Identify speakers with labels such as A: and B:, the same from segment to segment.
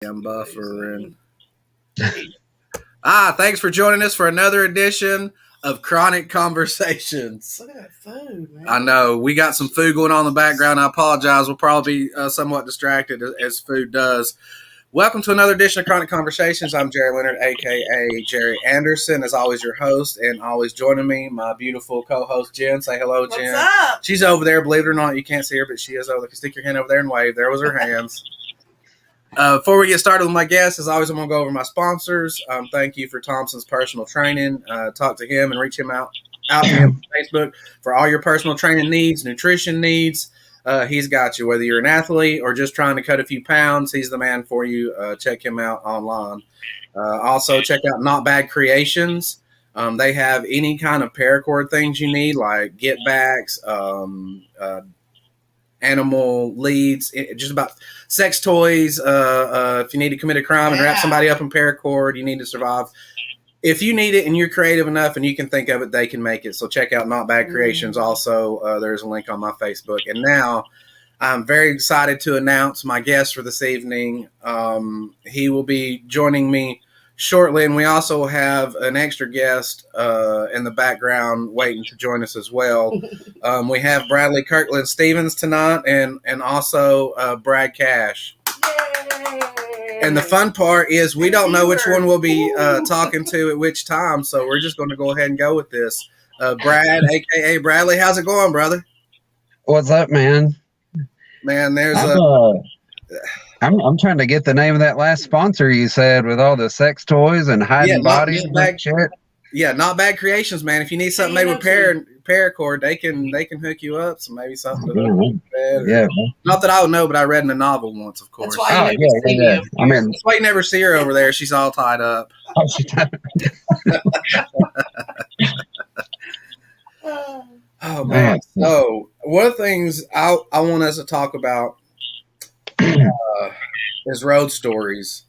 A: I'm buffering. Thanks for joining us for another edition of Chronic Conversations.
B: Look at that food, man.
A: I know we got some food going on in the background. I apologize. We'll probably be somewhat distracted as food does. Welcome to another edition of Chronic Conversations. I'm Jerry Leonard, aka Jerry Anderson. As always, your host, and always joining me, my beautiful co-host Jen. Say hello, Jen.
B: What's up?
A: She's over there. Believe it or not, you can't see her, but she is over there. Stick your hand over there and wave. There was her hands. Before we get started with my guests, as always, I'm going to go over my sponsors. Thank you for Thompson's Personal Training. Talk to him and reach him out to him on Facebook for all your personal training needs, nutrition needs. He's got you. Whether you're an athlete or just trying to cut a few pounds, he's the man for you. Check him out online. Also, check out Not Bad Creations. They have any kind of paracord things you need, like get backs, animal leads, just about sex toys. If you need to commit a crime and wrap somebody up in paracord, you need to survive. If you need it and you're creative enough and you can think of it, they can make it. So check out Not Bad Creations. Also, there's a link on my Facebook. And now I'm very excited to announce my guest for this evening. He will be joining me shortly, and we also have an extra guest in the background waiting to join us as well. We have Bradley Kirkland Stevens tonight, and also Brad Cash.
B: Yay!
A: And the fun part is we don't know which one we'll be talking to at which time, so we're just going to go ahead and go with this. Brad, aka Bradley, how's it going, brother?
C: What's up, man?
A: Man, there's
C: I'm trying to get the name of that last sponsor you said with all the sex toys and hiding bodies and that shit.
A: Yeah, Not Bad Creations, man. If you need something made with paracord, they can hook you up. So maybe something.
C: Yeah.
A: Not that I would know, but I read in the novel once, of course.
B: That's why you never see you.
C: I mean,
A: that's why you never see her over there. She's all tied up. Oh man. So one of the things I want us to talk about is road stories.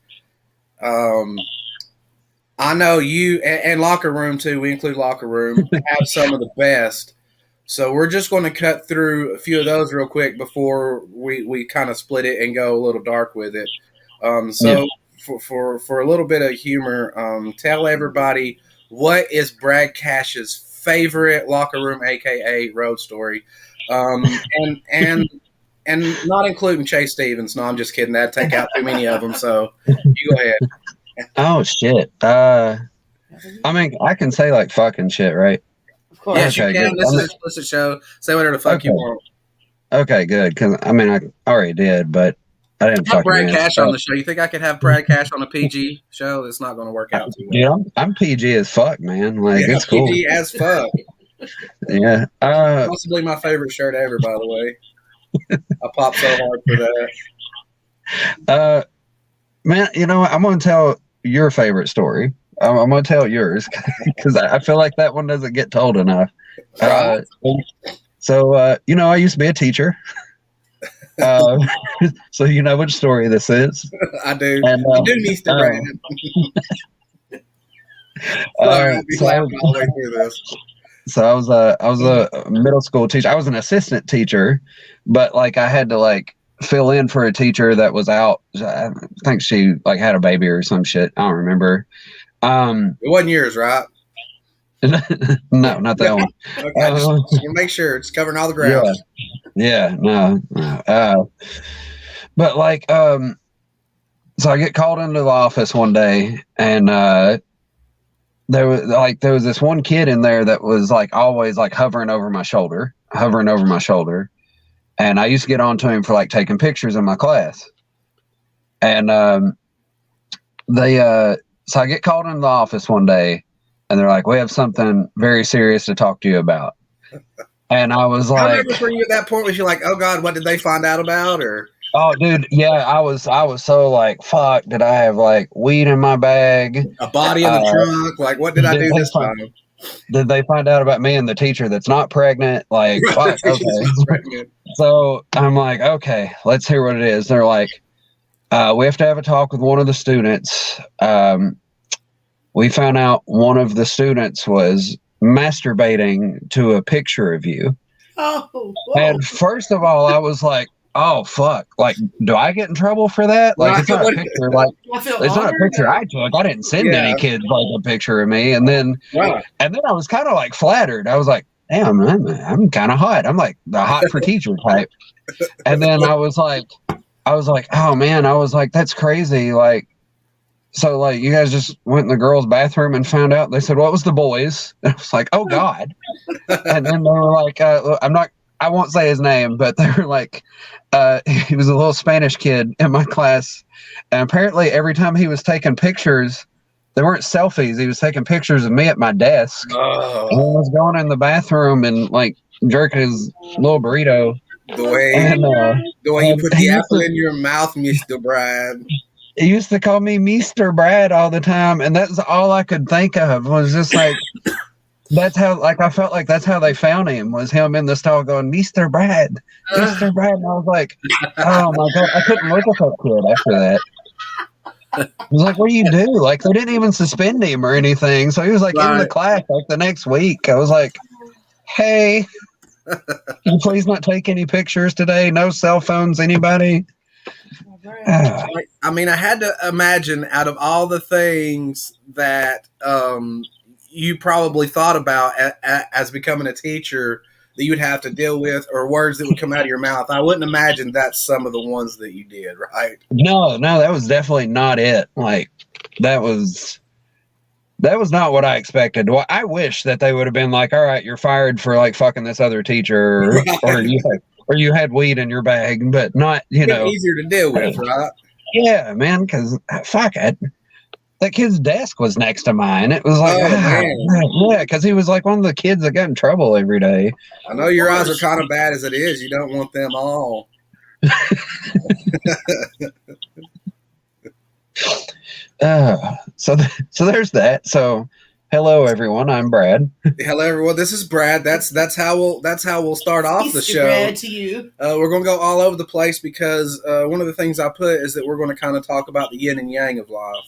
A: I know you and locker room too. We include locker room have some of the best. So we're just going to cut through a few of those real quick before we kind of split it and go a little dark with it. For a little bit of humor, tell everybody what is Brad Cash's favorite locker room, aka road story, and not including Chase Stevens. No, I'm just kidding. That'd take out too many of them. So you go ahead.
C: Oh shit. I mean, I can say like fucking shit, right?
B: Of course.
A: Yes, you can. This is an explicit show. Say whatever the fuck you want.
C: Okay, good. Because I mean, I already did, but I didn't
A: have Brad Cash on the show. You think I could have Brad Cash on a PG show? It's not going to work out too well.
C: Yeah, I'm PG as fuck, man. Like it's cool.
A: PG as fuck.
C: Yeah.
A: Possibly my favorite shirt ever, by the way. I popped so hard for
C: that. Man, you know what? I'm going to tell your favorite story. I'm going to tell yours because I feel like that one doesn't get told enough. So, you know, I used to be a teacher. So you know which story this is.
A: I do. And, I do need to brand. All the way through this.
C: So I was a middle school teacher. I was an assistant teacher, but like I had to like fill in for a teacher that was out. I think she like had a baby or some shit. I don't remember.
A: It wasn't yours, right?
C: No, not that one.
A: Okay, just make sure it's covering all the ground.
C: Yeah, no. But like, so I get called into the office one day, and there was this one kid in there that was like always like hovering over my shoulder, and I used to get on to him for like taking pictures in my class, and so I get called into the office one day. And they're like, we have something very serious to talk to you about. And I was like,
A: how nervous were you at that point? Was you like, oh God, what did they find out about? Or
C: oh, dude, yeah, I was so like, fuck, did I have like weed in my bag?
A: A body in the trunk? Like, what did I do this time?
C: Did they find out about me and the teacher that's not pregnant? Like, fuck, okay. So I'm like, okay, let's hear what it is. They're like, we have to have a talk with one of the students. We found out one of the students was masturbating to a picture of you.
B: Oh,
C: and first of all, I was like, oh fuck, like, do I get in trouble for that? Like, it's not a picture, like,
B: I feel
C: it's not a
B: honored.
C: picture I took. I didn't send any kids like a picture of me. And then I was kind of like flattered. I was like, damn, I'm kind of hot. I'm like the hot for teacher type. And then I was like, oh man, I was like, that's crazy. Like, so like you guys just went in the girls' bathroom and found out. They said, what was the boys? And I was like, oh God. And then they were like, I won't say his name, but they were like, he was a little Spanish kid in my class. And apparently every time he was taking pictures, they weren't selfies. He was taking pictures of me at my desk.
A: Oh.
C: And I was going in the bathroom and like jerking his little burrito.
A: The way you put the apple in your mouth, Mr. Brad.
C: He used to call me Mr. Brad all the time. And that's all I could think of was just like, that's how, like, I felt like that's how they found him, was him in the stall going, Mr. Brad, Mr. Brad. And I was like, oh my God, I couldn't look at that kid after that. I was like, what do you do? Like, they didn't even suspend him or anything. So he was like in the class like the next week. I was like, hey, can you please not take any pictures today? No cell phones, anybody?
A: I mean, I had to imagine, out of all the things that you probably thought about as becoming a teacher that you'd have to deal with, or words that would come out of your mouth, I wouldn't imagine that's some of the ones that you did, right?
C: No, that was definitely not it. Like, that was not what I expected. Well, I wish that they would have been like, all right, you're fired for like fucking this other teacher, or you had weed in your bag, but not,
A: easier to deal with, right?
C: Yeah, man, because fuck it. That kid's desk was next to mine. It was like, yeah, because he was like one of the kids that got in trouble every day. I
A: know your eyes are kind of bad as it is. You don't want them all.
C: So there's that. So, hello everyone. I'm Brad.
A: Hello everyone. This is Brad. That's how we'll start off the show.
B: Brad to you.
A: We're going to go all over the place because one of the things I put is that we're going to kind of talk about the yin and yang of life.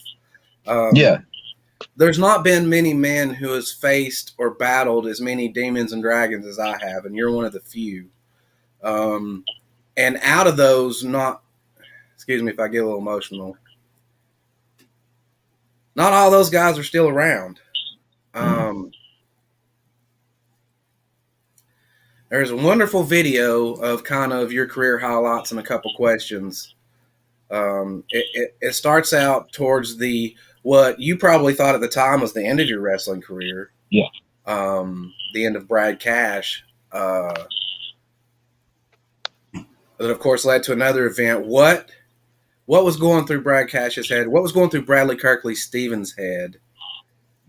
A: There's not been many men who has faced or battled as many demons and dragons as I have, and you're one of the few. And out of those, excuse me if I get a little emotional, not all those guys are still around. There's a wonderful video of kind of your career highlights and a couple questions. It starts out towards what you probably thought at the time was the end of your wrestling career.
C: Yeah.
A: The end of Brad Cash. That, of course, led to another event. What was going through Brad Cash's head? What was going through Bradley Kirkley Stevens' head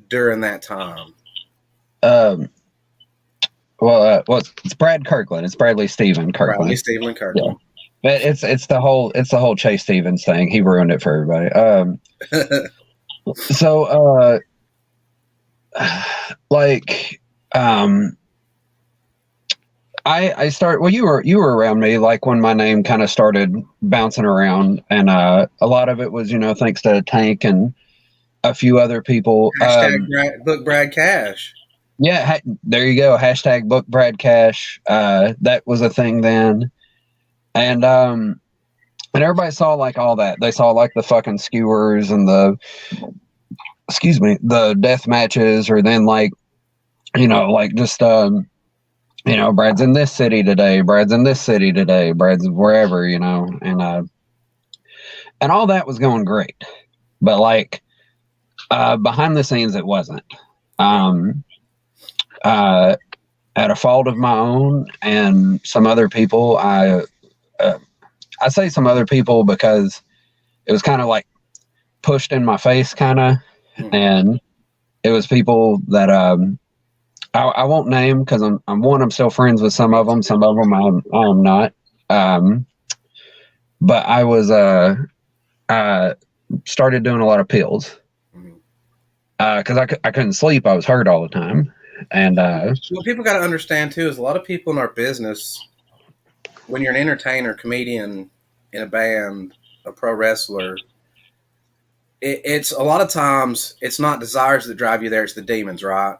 A: during that time?
C: It's Brad Kirkland. It's Bradley Steven Kirkland.
A: Bradley Steven Kirkland.
C: Yeah. But it's the whole Chase Stevens thing. He ruined it for everybody. I start. Well, you were around me like when my name kind of started bouncing around, and a lot of it was thanks to Tank and a few other people.
A: Book Brad Cash.
C: Yeah, there you go. Hashtag book Brad Cash. That was a thing then. And everybody saw like all that. They saw like the fucking skewers and the death matches, or then like, just, Brad's in this city today, Brad's in this city today, Brad's wherever, and all that was going great. But like, behind the scenes, it wasn't. At a fault of my own and some other people, I say some other people because it was kind of like pushed in my face, kind of, and it was people that I won't name because I'm still friends with some of them I'm not. But I was started doing a lot of pills because I couldn't sleep. I was hurt all the time, and
A: what people got to understand too is a lot of people in our business, when you're an entertainer, comedian, in a band, a pro wrestler, it's a lot of times it's not desires that drive you there; it's the demons, right?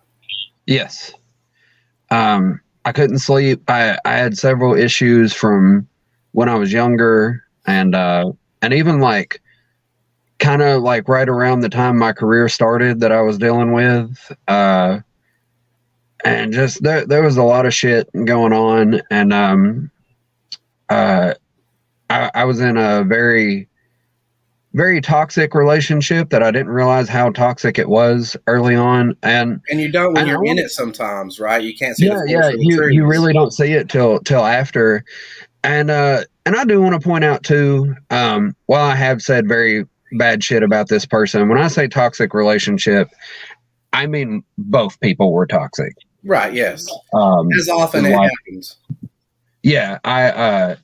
C: Yes. I couldn't sleep. I had several issues from when I was younger, and even like kind of like right around the time my career started that I was dealing with, and just there was a lot of shit going on, and I was in a very, very toxic relationship that I didn't realize how toxic it was early on. And
A: you don't when
C: and I
A: you're in
C: wanna-
A: it sometimes, right? You can't see the
C: yeah,
A: forest for the trees.
C: you really don't see it till after. And I do want to point out too, while I have said very bad shit about this person, when I say toxic relationship, I mean both people were toxic.
A: Right, yes. As often
C: 'cause,
A: it
C: like,
A: happens.
C: yeah, I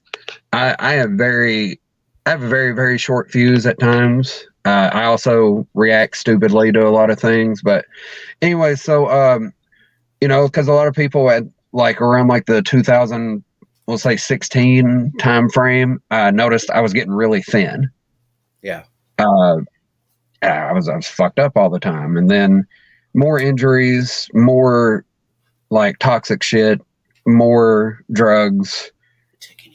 C: have a very, very short fuse at times. I also react stupidly to a lot of things, but anyway, so you know, because a lot of people at like around like the 2000, we'll say 16 time frame, noticed I was getting really thin.
A: Yeah.
C: I was fucked up all the time, and then more injuries, more like toxic shit, more drugs,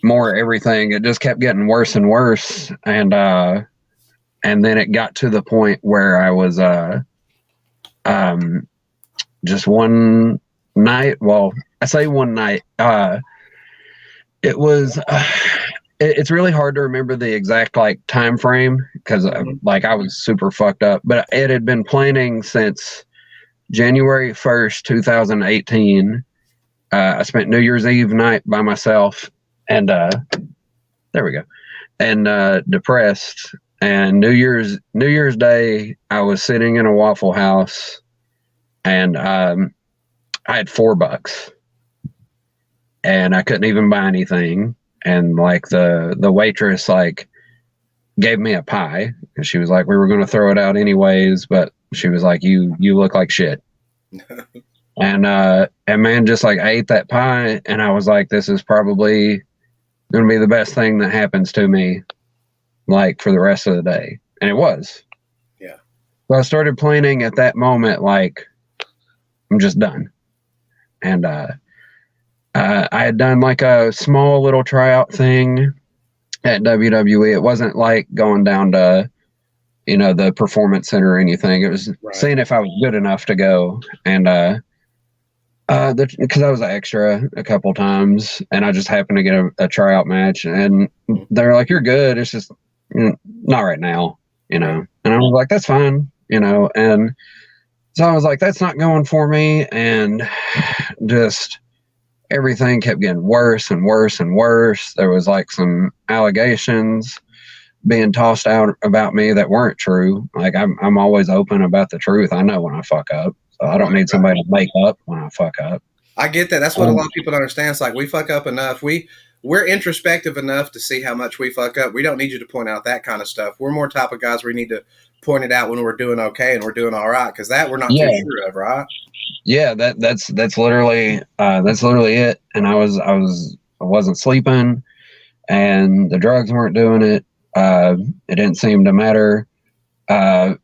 C: more everything. It just kept getting worse and worse, and then it got to the point where I was just one night. Well, I say one night. It was. It's really hard to remember the exact like time frame because like I was super fucked up, but it had been planning since January 1st, 2018. I spent New Year's Eve night by myself, and there we go, and depressed. And New Year's Day, I was sitting in a Waffle House, and I had $4, and I couldn't even buy anything. And like the waitress like gave me a pie, and she was like, we were going to throw it out anyways, but she was like, you look like shit. And man, just like I ate that pie, and I was like, this is probably going to be the best thing that happens to me, like for the rest of the day. And it was.
A: Yeah.
C: So I started planning at that moment, like I'm just done. And I had done like a small little tryout thing at WWE. It wasn't like going down to, you know, the performance center or anything. It was seeing if I was good enough to go. And because I was an extra a couple times, and I just happened to get a tryout match, and they're like, "You're good. It's just not right now," you know. And I was like, "That's fine," you know. And so I was like, "That's not going for me," and just everything kept getting worse and worse and worse. There was like some allegations being tossed out about me that weren't true. Like I'm always open about the truth. I know when I fuck up, so I don't need somebody to make up when I fuck up.
A: I get that. That's what a lot of people don't understand. It's like we fuck up enough. We're introspective enough to see how much we fuck up. We don't need you to point out that kind of stuff. We're more type of guys where we need to point it out when we're doing okay and we're doing all right, because that we're not too sure of, right?
C: Yeah, that's literally it. And I wasn't sleeping, and the drugs weren't doing it. It didn't seem to matter. I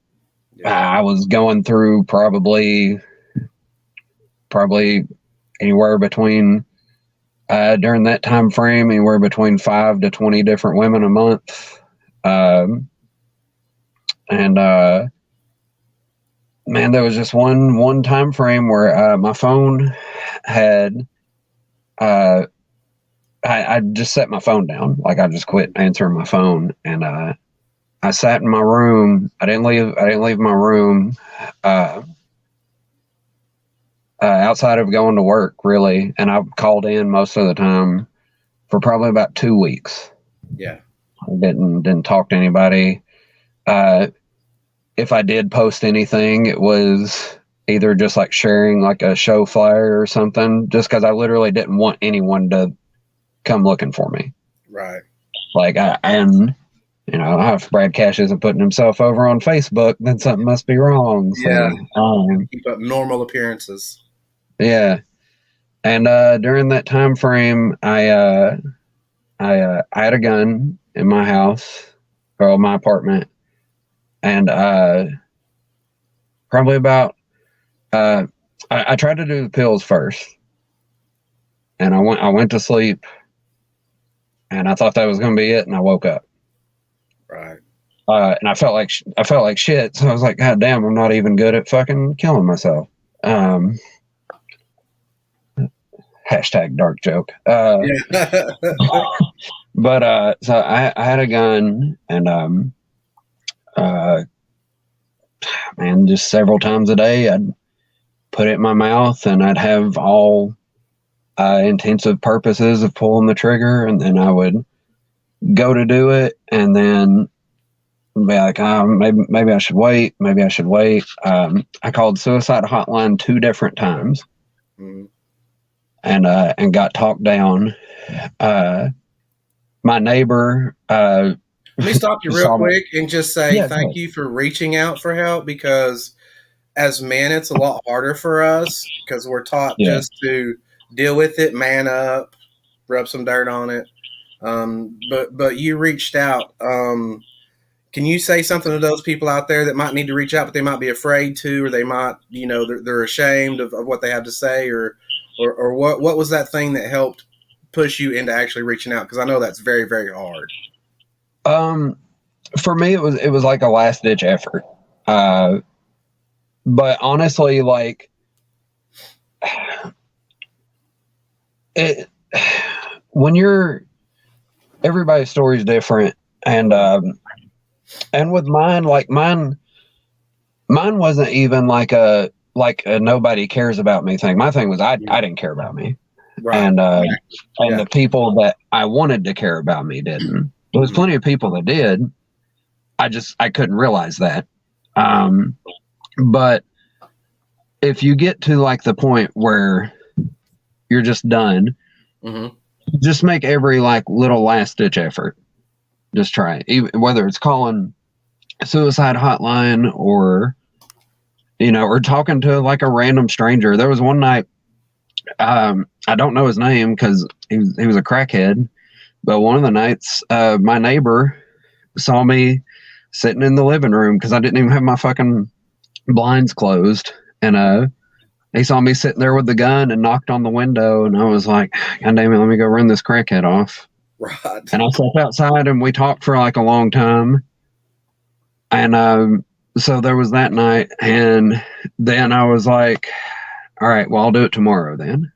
C: was going through probably anywhere between during that time frame, anywhere between 5 to 20 different women a month. And man, there was just one time frame where my phone had I just set my phone down. Like I just quit answering my phone, and I sat in my room. I didn't leave my room outside of going to work, really. And I called in most of the time for probably about 2 weeks.
A: Yeah.
C: I didn't talk to anybody. If I did post anything, it was either just like sharing like a show flyer or something, just because I literally didn't want anyone to come looking for me.
A: Right.
C: Like and you know, if Brad Cash isn't putting himself over on Facebook, then something must be wrong. So,
A: yeah. Keep up normal appearances.
C: Yeah. And during that time frame, I had a gun in my house, or my apartment, and probably about I tried to do the pills first, and I went to sleep, and I thought that was going to be it, and I woke up.
A: Right.
C: And I felt like shit. So I was like, God damn, I'm not even good at fucking killing myself. Hashtag dark joke.
A: Yeah.
C: But so I had a gun, and man, just several times a day, I'd put it in my mouth, and I'd have all intensive purposes of pulling the trigger, and then I would go to do it, and then be like, maybe I should wait. Maybe I should wait. I called suicide hotline 2 different times, and got talked down. My neighbor.
A: Let me stop you real quick and just say
C: Yeah,
A: thank you for reaching out for help, because as men, it's a lot harder for us because we're taught just to deal with it, man up, rub some dirt on it. But you reached out. Can you say something to those people out there that might need to reach out, but they might be afraid to, or they might, they're ashamed of what they have to say, or what was that thing that helped push you into actually reaching out? Because I know that's very, very hard.
C: For me, it was like a last ditch effort. But honestly, like everybody's story is different, and with mine wasn't even like a nobody cares about me thing. My thing was I didn't care about me,
A: Right.
C: and the people that I wanted to care about me didn't. There was plenty of people that did. I couldn't realize that. But if you get to like the point where you're just done, just make every like little last ditch effort. Just try it. Even whether it's calling a suicide hotline or talking to like a random stranger. There was one night, I don't know his name because he was a crackhead, but one of the nights, my neighbor saw me sitting in the living room because I didn't even have my fucking blinds closed, and he saw me sitting there with the gun and knocked on the window, and I was like, God damn it, let me go run this crackhead off.
A: Right.
C: And I sat outside and we talked for like a long time. And so there was that night, and then I was like, all right, well, I'll do it tomorrow then.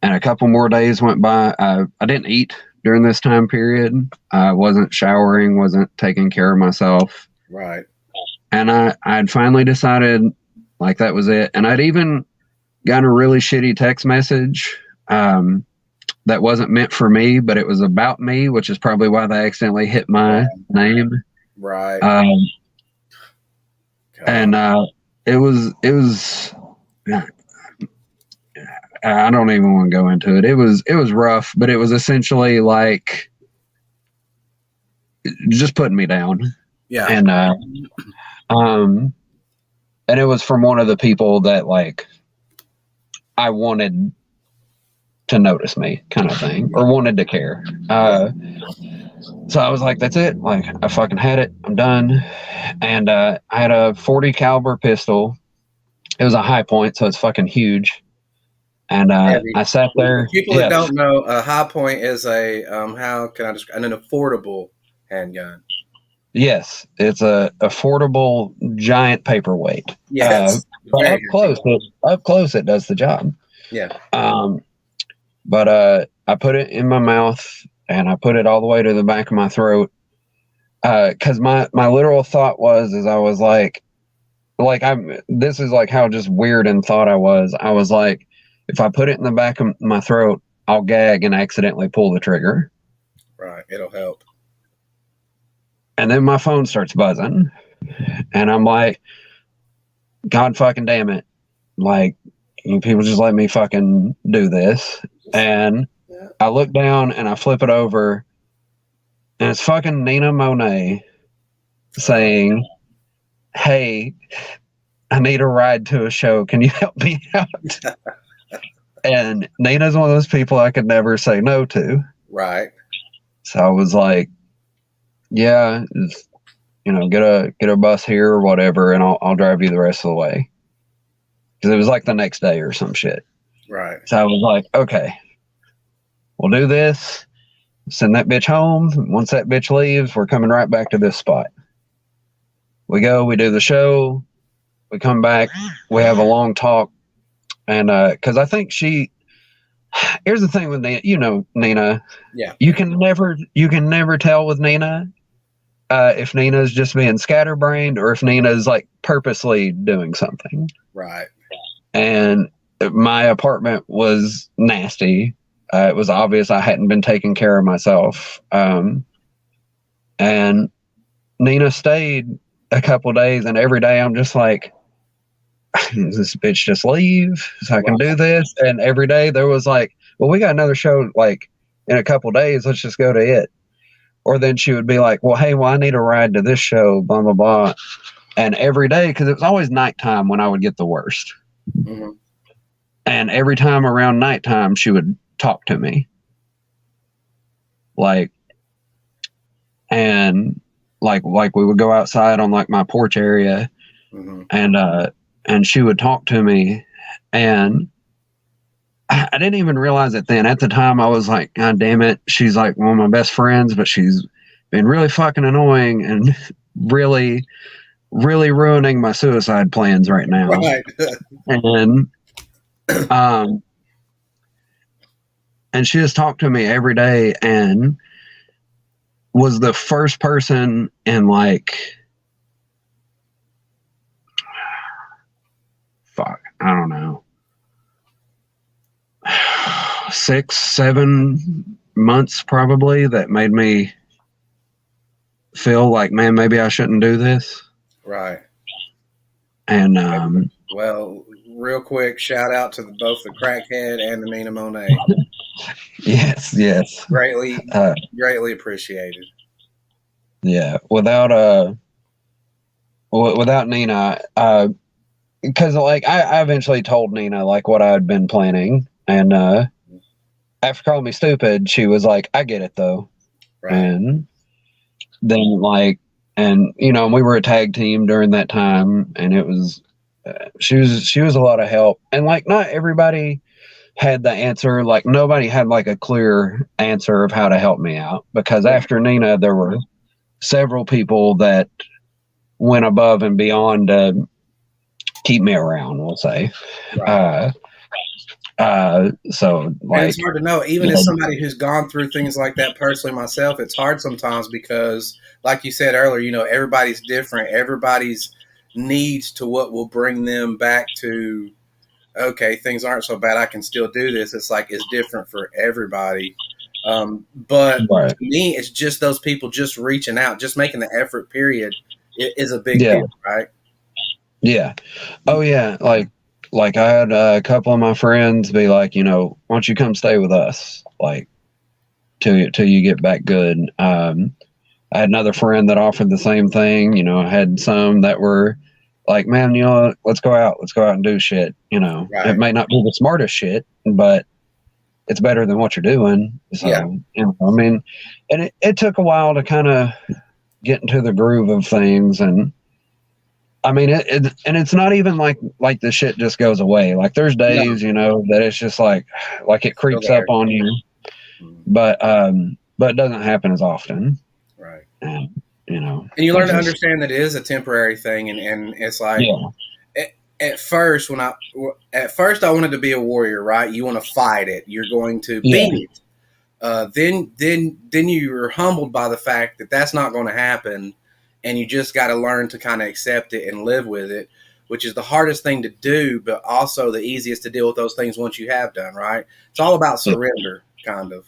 C: And a couple more days went by. I didn't eat during this time period. I wasn't showering, wasn't taking care of myself.
A: Right.
C: And I'd finally decided like that was it. And I'd even gotten a really shitty text message that wasn't meant for me, but it was about me, which is probably why they accidentally hit my name.
A: Right.
C: And it was I don't even want to go into it. It was rough, but it was essentially like just putting me down.
A: Yeah.
C: And it was from one of the people that like I wanted to notice me, kind of thing, or wanted to care. So I was like, that's it. Like, I fucking had it. I'm done. And I had a .40 caliber pistol. It was a high point, so it's fucking huge. And I sat there.
A: People that don't know, a high point is a how can I describe an affordable handgun?
C: Yes, it's a affordable giant paperweight.
A: Yes,
C: but up close, it does the job.
A: Yeah.
C: But I put it in my mouth and I put it all the way to the back of my throat. Because my literal thought was, I was like this is like how just weird in thought I was. I was like, if I put it in the back of my throat, I'll gag and accidentally pull the trigger.
A: Right, it'll help.
C: And then my phone starts buzzing, and I'm like, God fucking damn it! Like, people just let me fucking do this. And I look down and I flip it over, and it's fucking Nina Monet saying, "Hey, I need a ride to a show. Can you help me out?" And Nina's one of those people I could never say no to.
A: Right.
C: So I was like, yeah, just, get a bus here or whatever, and I'll drive you the rest of the way. Because it was like the next day or some shit.
A: Right.
C: So I was like, okay, we'll do this. send that bitch home. Once that bitch leaves, we're coming right back to this spot. We go, we do the show, we come back, we have a long talk. And because I think here's the thing with Nina, Nina.
A: Yeah.
C: You can never tell with Nina if Nina's just being scatterbrained or if Nina's like purposely doing something.
A: Right.
C: And my apartment was nasty. It was obvious I hadn't been taking care of myself. And Nina stayed a couple days, and every day I'm just like, does this bitch just leave so I can do this? And every day there was like, well, we got another show like in a couple days. Let's just go to it. Or then she would be like, well, hey, I need a ride to this show, blah, blah, blah. And every day, because it was always nighttime when I would get the worst.
A: Mm-hmm.
C: And every time around nighttime, she would talk to me. And we would go outside on like my porch area,
A: mm-hmm.
C: and she would talk to me, and I didn't even realize it then. At the time, I was like, God damn it, she's like one of my best friends, but she's been really fucking annoying and really, really ruining my suicide plans right now.
A: Right.
C: And she just talked to me every day and was the first person in like, I don't know, 6-7 months probably, that made me feel like, man, maybe I shouldn't do this.
A: Right.
C: And
A: well, real quick, shout out to both the Crackhead and the Nina Monet.
C: yes.
A: Greatly appreciated.
C: Yeah. Without Nina, because like I eventually told Nina like what I had been planning, and after calling me stupid, she was like, I get it though.
A: Right.
C: And then we were a tag team during that time, and it was she was a lot of help, and like not everybody had the answer. Like nobody had like a clear answer of how to help me out, because after Nina there were several people that went above and beyond to keep me around, we'll say.
A: Right.
C: So like,
A: and it's hard to know, even as somebody who's gone through things like that personally myself, it's hard sometimes because like you said earlier, everybody's different. Everybody's needs to what will bring them back to, okay, things aren't so bad, I can still do this. It's like, it's different for everybody. But to me, it's just those people just reaching out, just making the effort, period, is a big deal, right?
C: Yeah. Oh yeah. Like I had a couple of my friends be like, why don't you come stay with us? Like till you get back good. I had another friend that offered the same thing. I had some that were like, man, let's go out and do shit.
A: Right.
C: It may not be the smartest shit, but it's better than what you're doing. So, I mean, and it took a while to kind of get into the groove of things. And I mean, and it's not even like the shit just goes away. Like there's days, that it's just like it creeps up on you, but it doesn't happen as often.
A: Right.
C: And,
A: and you learn to understand that it is a temporary thing. And it's like, at first I wanted to be a warrior, right? You want to fight it. You're going to beat it. Then you're humbled by the fact that that's not going to happen. And you just got to learn to kind of accept it and live with it, which is the hardest thing to do, but also the easiest to deal with those things once you have done, right? It's all about surrender, kind of.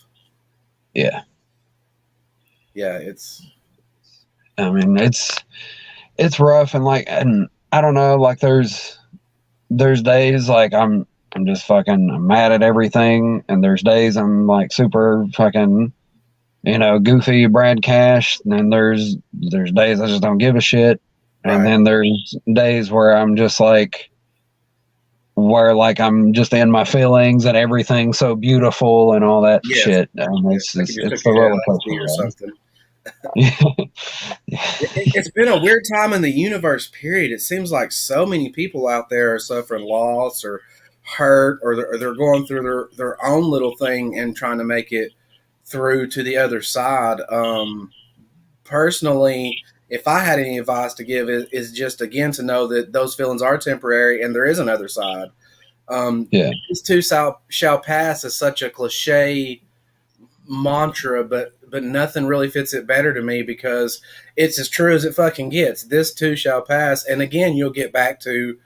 C: Yeah.
A: Yeah,
C: I mean, it's rough, and I don't know, like there's days like I'm just I'm mad at everything, and there's days I'm like super fucking goofy Brad Cash, and then there's days I just don't give a shit, and then there's days where I'm just like I'm just in my feelings and everything's so beautiful and all that shit. It's the roller coaster or something.
A: It's been a weird time in the universe, period. It seems like so many people out there are suffering loss or hurt, or they're going through their own little thing and trying to make it through to the other side. Personally, if I had any advice to give, is just again to know that those feelings are temporary and there is another side. This too shall pass is such a cliche mantra, but nothing really fits it better to me because it's as true as it fucking gets. This too shall pass, and again, you'll get back to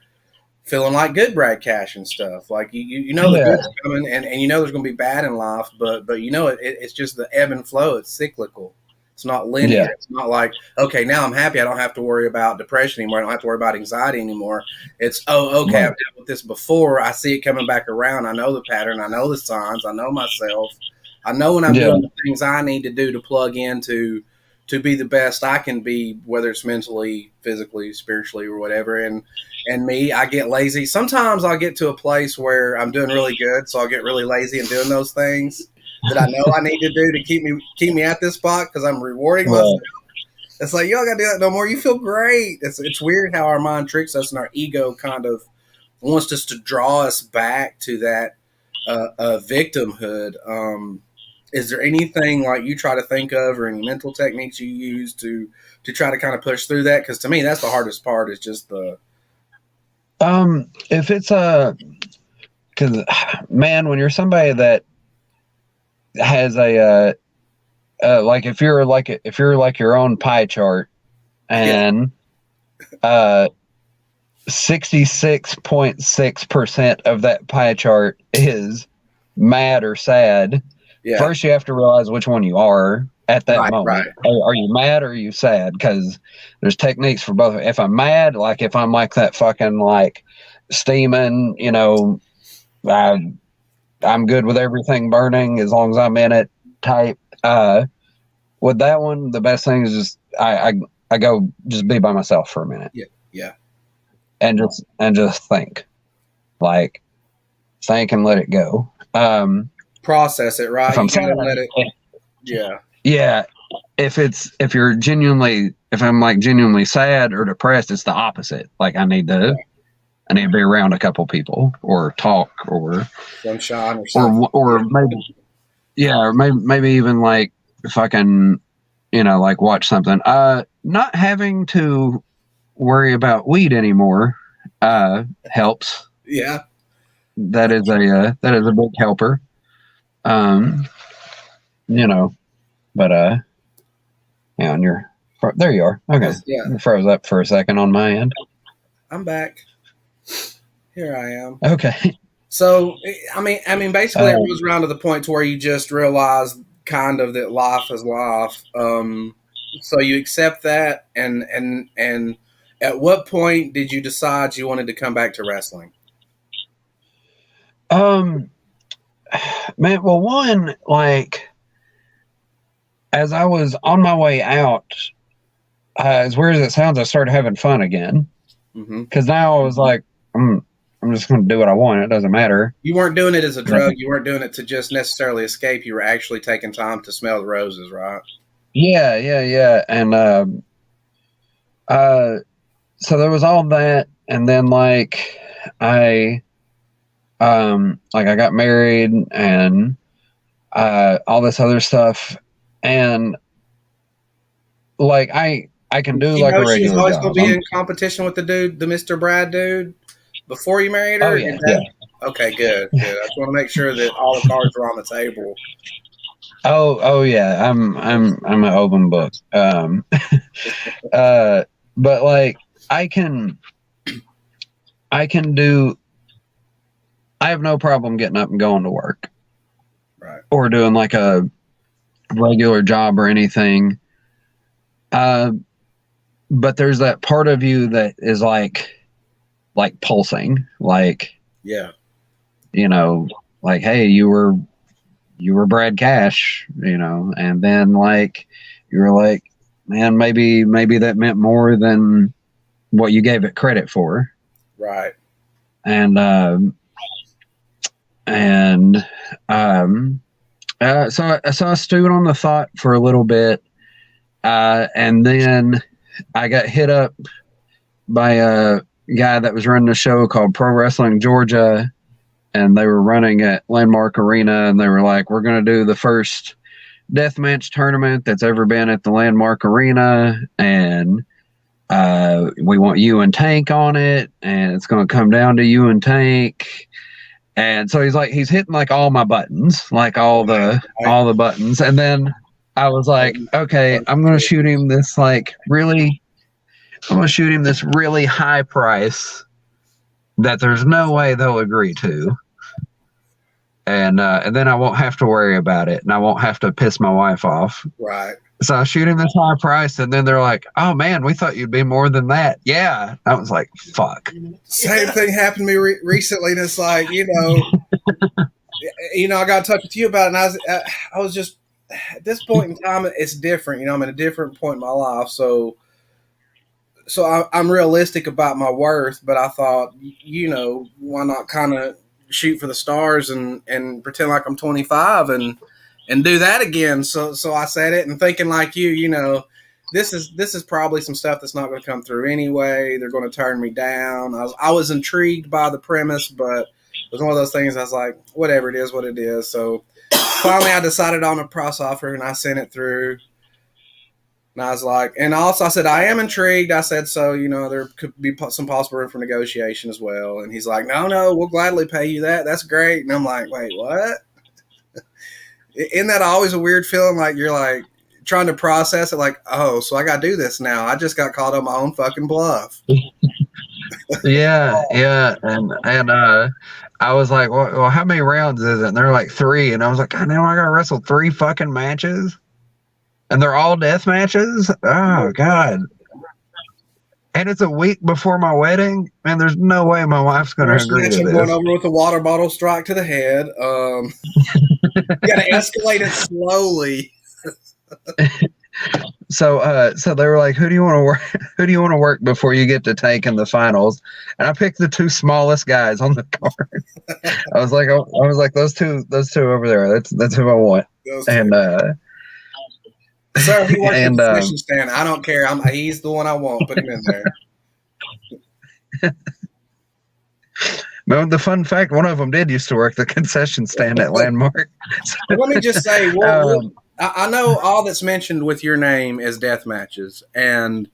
A: feeling like good Brad Cash and stuff. Like you know the good's coming, and you know there's going to be bad in life, but you know it's just the ebb and flow. It's cyclical. It's not linear. Yeah. It's not like, okay, now I'm happy. I don't have to worry about depression anymore. I don't have to worry about anxiety anymore. It's, okay, I've dealt with this before. I see it coming back around. I know the pattern. I know the signs. I know myself. I know when I'm doing the things I need to do to plug into to be the best I can be, whether it's mentally, physically, spiritually, or whatever. And me, I get lazy. Sometimes I'll get to a place where I'm doing really good, so I'll get really lazy in doing those things that I know I need to do to keep me at this spot because I'm rewarding myself. It's like, you don't got to do that no more. You feel great. It's weird how our mind tricks us and our ego kind of wants us to draw us back to that victimhood. Is there anything like you try to think of or any mental techniques you use to try to kind of push through that? Because to me, that's the hardest part is just the...
C: If it's because man, when you're somebody that has like if you're like your own pie chart and 66.6% of that pie chart is mad or sad. Yeah. First, you have to realize which one you are at that moment. Right. Are you mad or are you sad? Because there's techniques for both. If I'm mad, like if I'm like that fucking like steaming, you know, I'm good with everything burning as long as I'm in it type. With that one, the best thing is just I go just be by myself for a minute.
A: Yeah.
C: And just think. Like think and let it go.
A: Process it, right?
C: If I'm
A: let it. Yeah.
C: Yeah. If I'm like genuinely sad or depressed, it's the opposite. Like I need to be around a couple people or talk or
A: sunshine or something.
C: Or maybe even like if I can, you know, like watch something. Not having to worry about weed anymore helps.
A: Yeah.
C: That is a big helper. You know, but yeah, and there you are. Okay. Yeah. You froze up for a second on my end.
A: I'm back. Here I am.
C: Okay.
A: So, I mean, basically, it was around to the point to where you just realize kind of that life is life. So you accept that, and at what point did you decide you wanted to come back to wrestling?
C: Man, well, one, like, as I was on my way out, as weird as it sounds, I started having fun again. Because now I was like, I'm just going to do what I want. It doesn't matter.
A: You weren't doing it as a drug. You weren't doing it to just necessarily escape. You were actually taking time to smell the roses, right?
C: Yeah. And so there was all that. And then, like, I got married and all this other stuff. And, like, I can do like a regular job. She's always going to be
A: in competition with the dude, the Mr. Brad dude, before you married her?
C: Oh, yeah.
A: Okay, good. I just want to make sure that all the cards are on the table.
C: Oh yeah. I'm an open book. But like I have no problem getting up and going to work.
A: Right.
C: Or doing like a regular job or anything. But there's that part of you that is like pulsing, like,
A: yeah,
C: you know, like, hey, you were Brad Cash, you know, and then like, you were like, man, maybe that meant more than what you gave it credit for.
A: Right.
C: And, so I stewed on the thought for a little bit. And then I got hit up by a guy that was running a show called Pro Wrestling Georgia, and they were running at Landmark Arena, and they were like, we're going to do the first deathmatch tournament that's ever been at the Landmark Arena, and we want you and Tank on it, and it's going to come down to you and Tank. And so he's hitting like all my buttons, like all the buttons. And then I was like, okay, I'm going to shoot him this really high price that there's no way they'll agree to. And then I won't have to worry about it, and I won't have to piss my wife off.
A: Right.
C: So I shoot him this high price, and then they're like, "Oh man, we thought you'd be more than that." Yeah, I was like, "Fuck."
A: Same thing happened to me recently, and it's like, I got in touch with you about it, and I was just at this point in time, it's different. I'm at a different point in my life, so I'm realistic about my worth. But I thought, why not kind of shoot for the stars and pretend like I'm 25 and do that again. So I said it, and thinking like you, this is probably some stuff that's not going to come through anyway. They're going to turn me down. I was intrigued by the premise, but it was one of those things I was like, whatever it is, what it is. So finally I decided on a price offer, and I sent it through. And I was like, and also I said, I am intrigued. I said, so, there could be some possible room for negotiation as well. And he's like, no, we'll gladly pay you that. That's great. And I'm like, wait, what? Isn't that always a weird feeling? Like you're like trying to process it, like, oh, so I got to do this now. I just got caught on my own fucking bluff.
C: Yeah. And I was like, well, how many rounds is it? And they're like 3. And I was like, God damn, I got to wrestle 3 fucking matches? And they're all death matches? Oh, God. And it's a week before my wedding, and there's no way my wife's going to agree to this.
A: Going over with a water bottle strike to the head. You got to escalate it slowly.
C: So they were like, who do you want to work? Who do you want to work before you get to Tank in the finals? And I picked the 2 smallest guys on the card. I was like, those two over there. That's who I want. And
A: sir, he works in the concession stand. I don't care. He's the one I want. Put him in there.
C: But the fun fact, one of them did used to work the concession stand at Landmark.
A: Let me just say, I know all that's mentioned with your name is death matches, and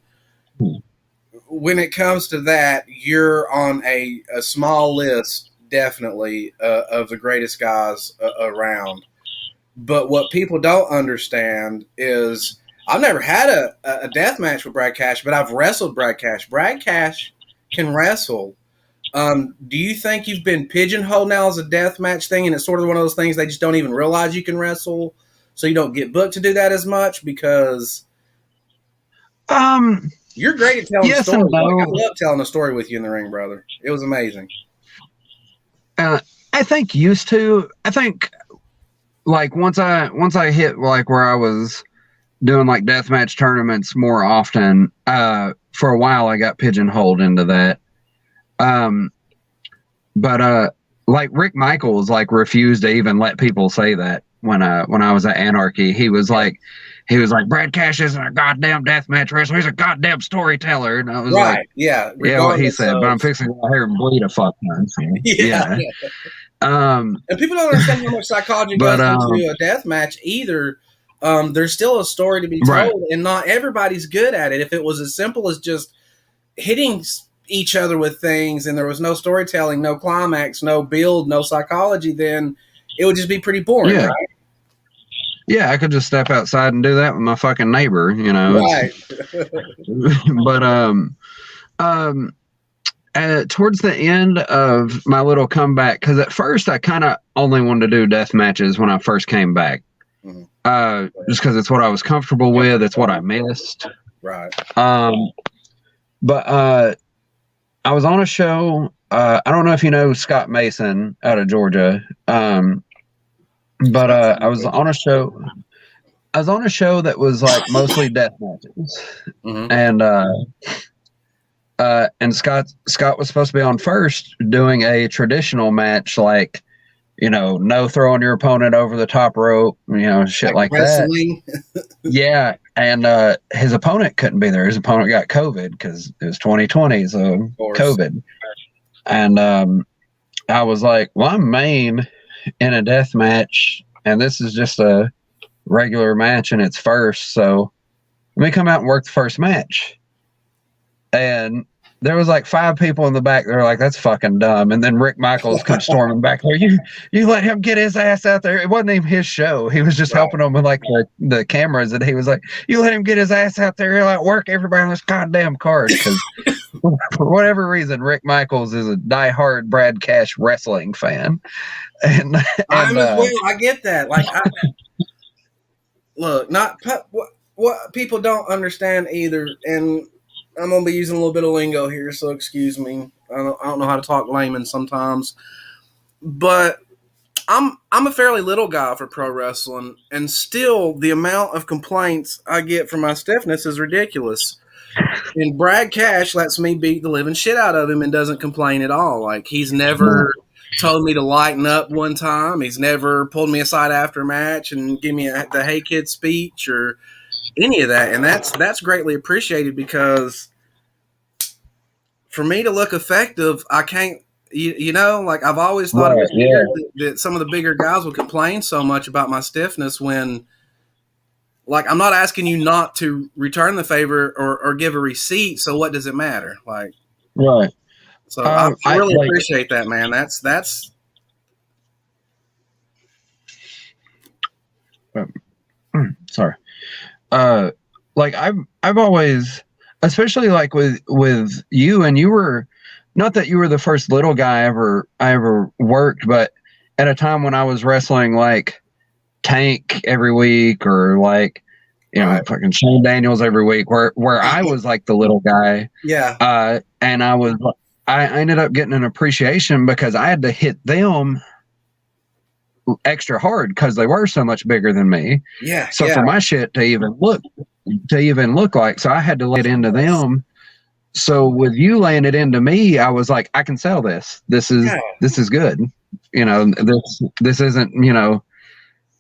A: when it comes to that, you're on a small list, definitely, of the greatest guys around. But what people don't understand is I've never had a death match with Brad Cash, but I've wrestled Brad Cash. Brad Cash can wrestle. Do you think you've been pigeonholed now as a death match thing, and it's sort of one of those things they just don't even realize you can wrestle, so you don't get booked to do that as much? Because you're great at telling stories.
C: No.
A: I love telling a story with you in the ring, brother. It was amazing.
C: I think used to. I think like once I hit like where I was doing like deathmatch tournaments more often, for a while I got pigeonholed into that. But like Rick Michaels like refused to even let people say that when I was at Anarchy. He was like, Brad Cash isn't a goddamn deathmatch wrestler, he's a goddamn storyteller. And I was like,
A: yeah,
C: what he said, but I'm fixing to hear him bleed a fuck ton. So, yeah.
A: And people don't understand how much psychology goes into a death match either. There's still a story to be told, right, and not everybody's good at it. If it was as simple as just hitting each other with things and there was no storytelling, no climax, no build, no psychology, then it would just be pretty boring, right?
C: Yeah, I could just step outside and do that with my fucking neighbor,
A: Right.
C: But towards the end of my little comeback, because at first I kind of only wanted to do death matches when I first came back, just because it's what I was comfortable with, it's what I missed.
A: Right.
C: But I was on a show. I don't know if you know Scott Mason out of Georgia. But I was on a show. I was on a show that was like mostly death matches, and Scott was supposed to be on first doing a traditional match, like no throwing your opponent over the top rope, shit like wrestling. That. Yeah, and his opponent couldn't be there. His opponent got COVID because it was 2020, so COVID. And I was like, well, I'm main in a death match, and this is just a regular match and it's first. So let me come out and work the first match. And there was like 5 people in the back. They're like, that's fucking dumb. And then Rick Michaels comes storming back there. You let him get his ass out there. It wasn't even his show. He was just helping them with like the cameras. And he was like, you let him get his ass out there. He'll outwork everybody on this goddamn card. Because for whatever reason, Rick Michaels is a diehard Brad Cash wrestling fan. And
A: I'm as well. I get that. Like, look, what people don't understand either, and I'm gonna be using a little bit of lingo here, so excuse me. I don't know how to talk layman sometimes, but I'm a fairly little guy for pro wrestling, and still the amount of complaints I get from my stiffness is ridiculous. And Brad Cash lets me beat the living shit out of him and doesn't complain at all. Like, he's never told me to lighten up one time. He's never pulled me aside after a match and give me the "Hey Kid" speech or any of that, and that's greatly appreciated, because for me to look effective, I can't. You know, like, I've always thought it was weird that some of the bigger guys would complain so much about my stiffness when, like, I'm not asking you not to return the favor or give a receipt. So what does it matter? Like,
C: right.
A: So I really appreciate that, man. That's.
C: Sorry. Like I've always, especially like with you, and you were, not that you were the first little guy I ever worked, but at a time when I was wrestling like Tank every week, or like, you know, fucking Shane Daniels every week, where I was like the little guy.
A: Yeah.
C: And I ended up getting an appreciation because I had to hit them extra hard because they were so much bigger than me.
A: Yeah.
C: So for my shit to even look like, so I had to lay it into them. So with you laying it into me, I was like, I can sell this. This is good. You know, this isn't, you know,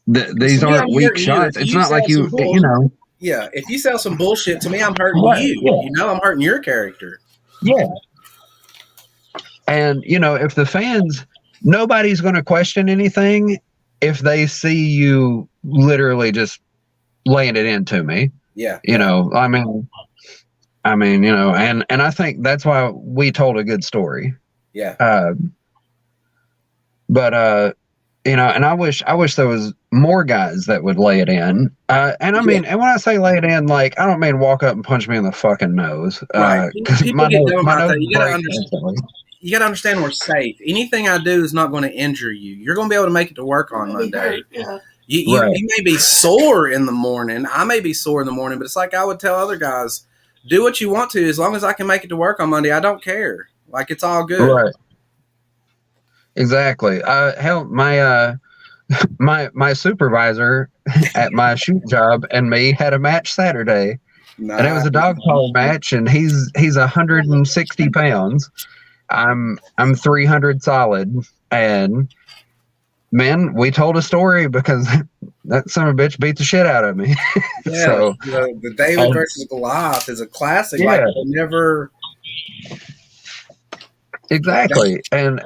C: these aren't weak shots. It's not like you know.
A: Yeah. If you sell some bullshit to me, I'm hurting you. Yeah. You know, I'm hurting your character.
C: Yeah. And, you know, if the fans, nobody's going to question anything if they see you literally just laying it into me.
A: Yeah.
C: You know, I mean, you know, and I think that's why we told a good story.
A: Yeah.
C: But you know, and I wish there was more guys that would lay it in. And I mean, and when I say lay it in, like, I don't mean walk up and punch me in the fucking nose.
A: Right. People get dumb about that. You gotta understand.
C: Instantly.
A: You got to understand we're safe. Anything I do is not going to injure you. You're going to be able to make it to work on Monday.
B: Yeah.
A: You may be sore in the morning. I may be sore in the morning, but it's like I would tell other guys, do what you want to. As long as I can make it to work on Monday, I don't care. Like, it's all good.
C: Right. Exactly. Hell, my supervisor at my shoot job and me had a match Saturday. Nice. And it was a dog collar match, and he's 160 pounds. I'm 300 solid, and man, we told a story because that son of a bitch beat the shit out of me.
A: Yeah,
C: so
A: the David versus Goliath is a classic.
C: Yeah.
A: Like, never.
C: Exactly, and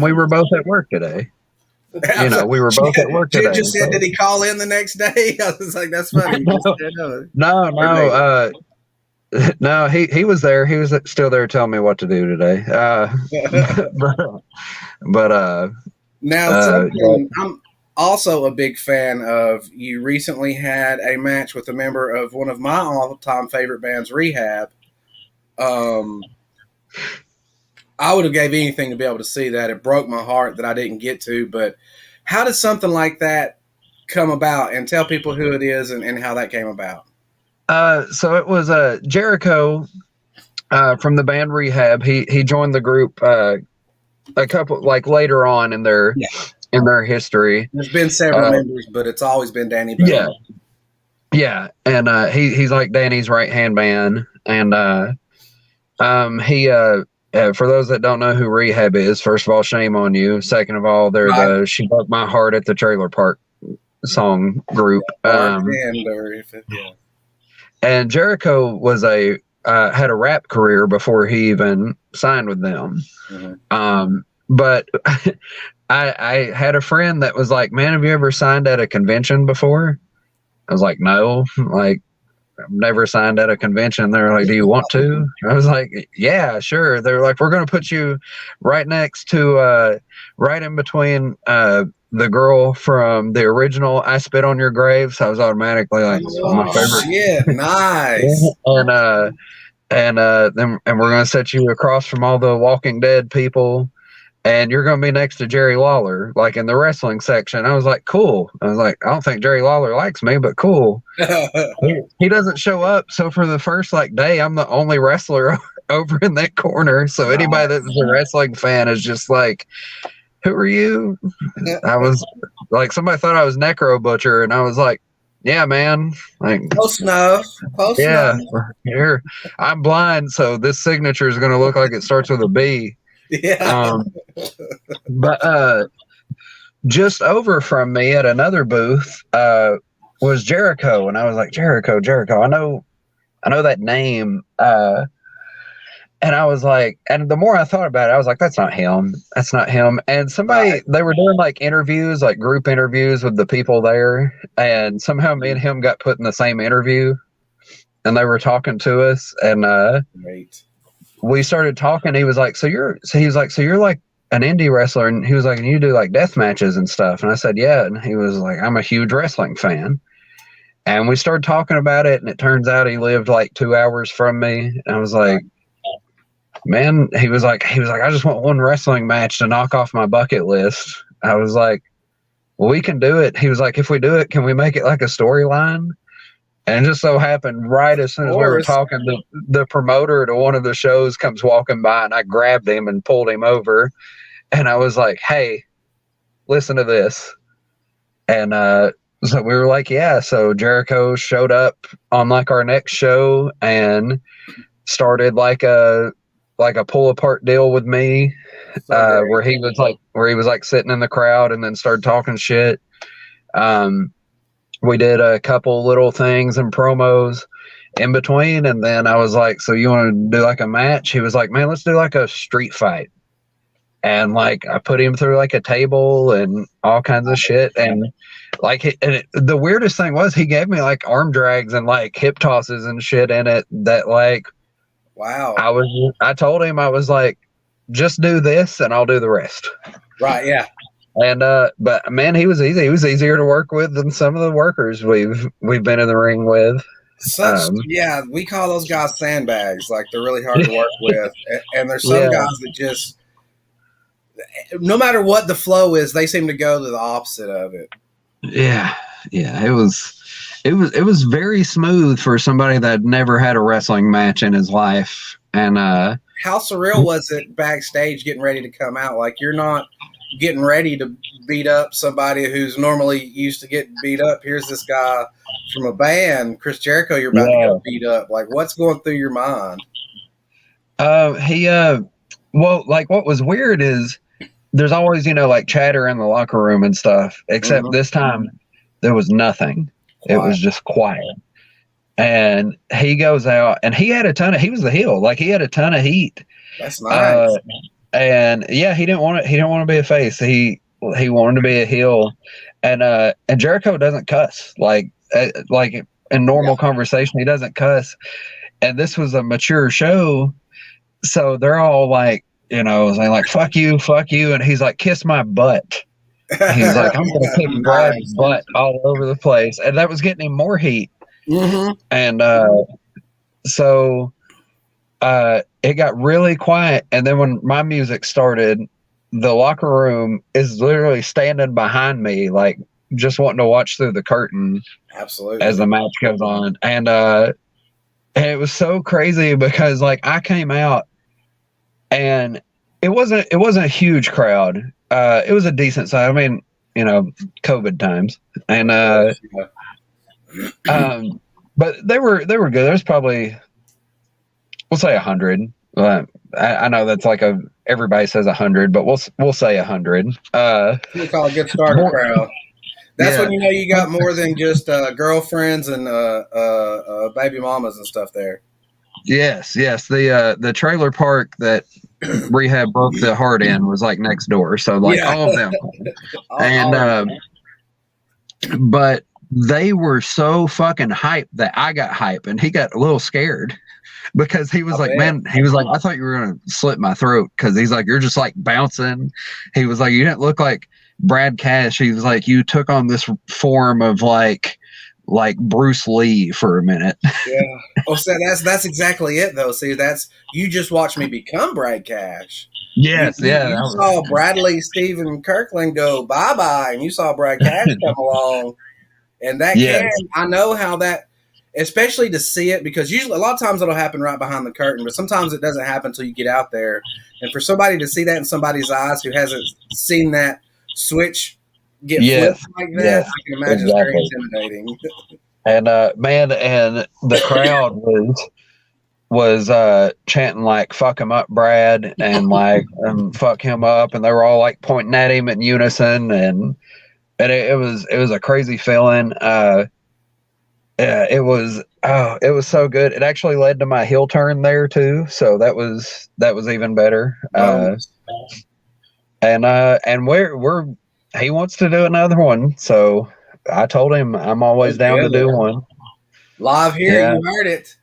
C: we were both at work today. You know, we were both at work today.
A: You just said, did he call in the next day? I was like, that's funny.
C: No, he was there. He was still there telling me what to do today.
A: I'm also a big fan of. You recently had a match with a member of one of my all-time favorite bands, Rehab. I would have gave anything to be able to see that. It broke my heart that I didn't get to. But how does something like that come about? And tell people who it is and how that came about.
C: So it was Jericho from the band Rehab. He joined the group a couple later on in their history.
A: There's been several members, but it's always been Danny Boone.
C: Yeah, and he's like Danny's right hand man, and he for those that don't know who Rehab is, first of all, shame on you. Second of all, they're the "She Broke My Heart at the Trailer Park" song group. And Jericho was had a rap career before he even signed with them.
A: Mm-hmm.
C: but I had a friend that was like, man, have you ever signed at a convention before? I was like, no, like, I've never signed at a convention. They're like, do you want to? I was like, yeah, sure. They're like, we're going to put you right next to, right in between the girl from the original I Spit on Your Grave. So I was automatically like, my favorite.
A: Shit, nice.
C: And we're going to set you across from all the Walking Dead people. And you're going to be next to Jerry Lawler, like in the wrestling section. I was like, cool. I was like, I don't think Jerry Lawler likes me, but cool. He doesn't show up. So for the first like day, I'm the only wrestler over in that corner. So anybody that's a wrestling fan is just like, who are you? I was like, somebody thought I was Necro Butcher. And I was like, yeah, man. Like,
A: Close enough.
C: Yeah, here. I'm blind. So this signature is going to look like it starts with a B.
A: Yeah.
C: But just over from me at another booth was Jericho, and I was like, Jericho, I know that name. And I was like, and the more I thought about it, I was like, that's not him. And somebody, they were doing like interviews, like group interviews with the people there, and somehow me and him got put in the same interview, and they were talking to us, and
A: Great.
C: we started talking. He was like, so you're like an indie wrestler. And he was like, and you do like death matches and stuff. And I said, yeah. And he was like, I'm a huge wrestling fan. And we started talking about it. And it turns out he lived like 2 hours from me. And I was like, man, he was like, I just want one wrestling match to knock off my bucket list. I was like, well, we can do it. He was like, if we do it, can we make it like a storyline? And it just so happened right as soon as we were talking, the promoter to one of the shows comes walking by, and I grabbed him and pulled him over. And I was like, hey, listen to this. And so we were like, yeah. So Jericho showed up on like our next show and started like a pull apart deal with me, where he was like sitting in the crowd and then started talking shit. We did a couple little things and promos in between. And then I was like, so you want to do like a match? He was like, man, let's do like a street fight. And like, I put him through like a table and all kinds of shit. And like, the weirdest thing was he gave me like arm drags and like hip tosses and shit in it that like,
A: wow.
C: I told him, I was like, just do this and I'll do the rest.
A: Right. Yeah.
C: And but man, he was easy. He was easier to work with than some of the workers we've been in the ring with.
A: Yeah, we call those guys sandbags. Like, they're really hard to work with. And there's some guys that just, no matter what the flow is, they seem to go to the opposite of it.
C: Yeah. It was very smooth for somebody that never had a wrestling match in his life. And
A: how surreal was it backstage getting ready to come out? Like, you're not getting ready to beat up somebody who's normally used to getting beat up. Here's this guy from a band, Chris Jericho, you're about to get beat up. Like, what's going through your mind?
C: Well, like, what was weird is there's always, like chatter in the locker room and stuff, except this time there was nothing. Quiet. It was just quiet. And he goes out and he was the heel. Like, he had a ton of heat.
A: That's nice.
C: And yeah, he didn't want to be a face. He wanted to be a heel. And Jericho doesn't cuss. Like in normal conversation, he doesn't cuss. And this was a mature show. So they're all like, saying like, fuck you. And he's like, kiss my butt. He's like, I'm going to kick Brad's butt all over the place. And that was getting him more heat. Mm-hmm. And so it got really quiet. And then when my music started, the locker room is literally standing behind me, like just wanting to watch through the curtain.
A: Absolutely.
C: As the match goes on. And it was so crazy because like I came out and it wasn't a huge crowd. It was a decent size. I mean, COVID times. And but they were good. There's probably, we'll say 100. I know that's like everybody says 100, but we'll say 100.
A: We call a good starter crowd. That's when you got more than just girlfriends and baby mamas and stuff there.
C: Yes. The trailer park that Rehab Broke the Heart In was like next door. So like
A: Yeah.
C: all of them. And
A: All-
C: but they were so fucking hyped that I got hyped, and he got a little scared because he was
A: I
C: like,
A: bet.
C: man, he was like, I thought you were gonna slit my throat, because he's like, you're just like bouncing. He was like, you didn't look like Brad Cash. He was like, you took on this form of like Bruce Lee for a minute.
A: Yeah. Oh, so that's exactly it though. See, that's you just watched me become Brad Cash.
C: Yes,
A: You
C: yeah.
A: saw Bradley Steven Kirkland go bye-bye, and you saw Brad Cash come along. And that
C: Yes.
A: I know how that, especially to see it, because usually a lot of times it'll happen right behind the curtain, but sometimes it doesn't happen until you get out there. And for somebody to see that in somebody's eyes who hasn't seen that switch get flipped like that,
C: Yes,
A: I can imagine it's very intimidating.
C: And man, and the crowd was chanting like "fuck him up, Brad," and like "fuck him up," and they were all like pointing at him in unison, and it was a crazy feeling. Yeah, it was so good. It actually led to my heel turn there too, so that was even better. And we're he wants to do another one, so I told him I'm always down to do one.
A: Live here,
C: Yeah.
A: you heard it.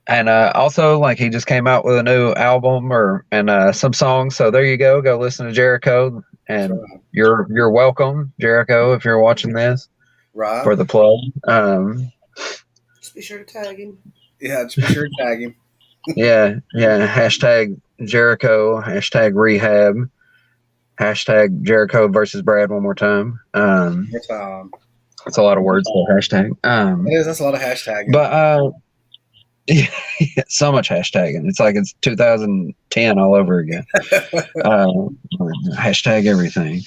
C: And also, like, he just came out with a new album and some songs. So there you go. Go listen to Jericho, and you're welcome, Jericho, if you're watching this.
A: Right.
C: For the plug.
B: Just be sure to tag him.
A: Yeah, just be sure to tag him.
C: Yeah. Hashtag Jericho. Hashtag rehab. Hashtag Jericho versus Brad one more time. It's a lot of words for hashtag.
A: It is. That's a lot of hashtagging.
C: But yeah, so much hashtagging. It's like it's 2010 all over again. Hashtag everything.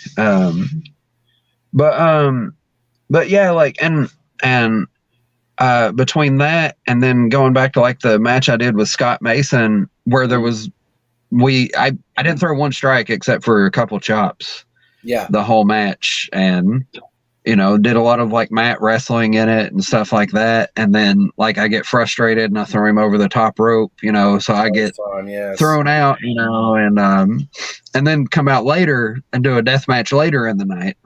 C: But yeah, like and between that and then going back to like the match I did with Scott Mason, where there was I didn't throw one strike except for a couple chops.
A: Yeah.
C: The whole match, and did a lot of like mat wrestling in it and stuff like that. And then like I get frustrated and I throw him over the top rope, so I get thrown out, and then come out later and do a death match later in the night.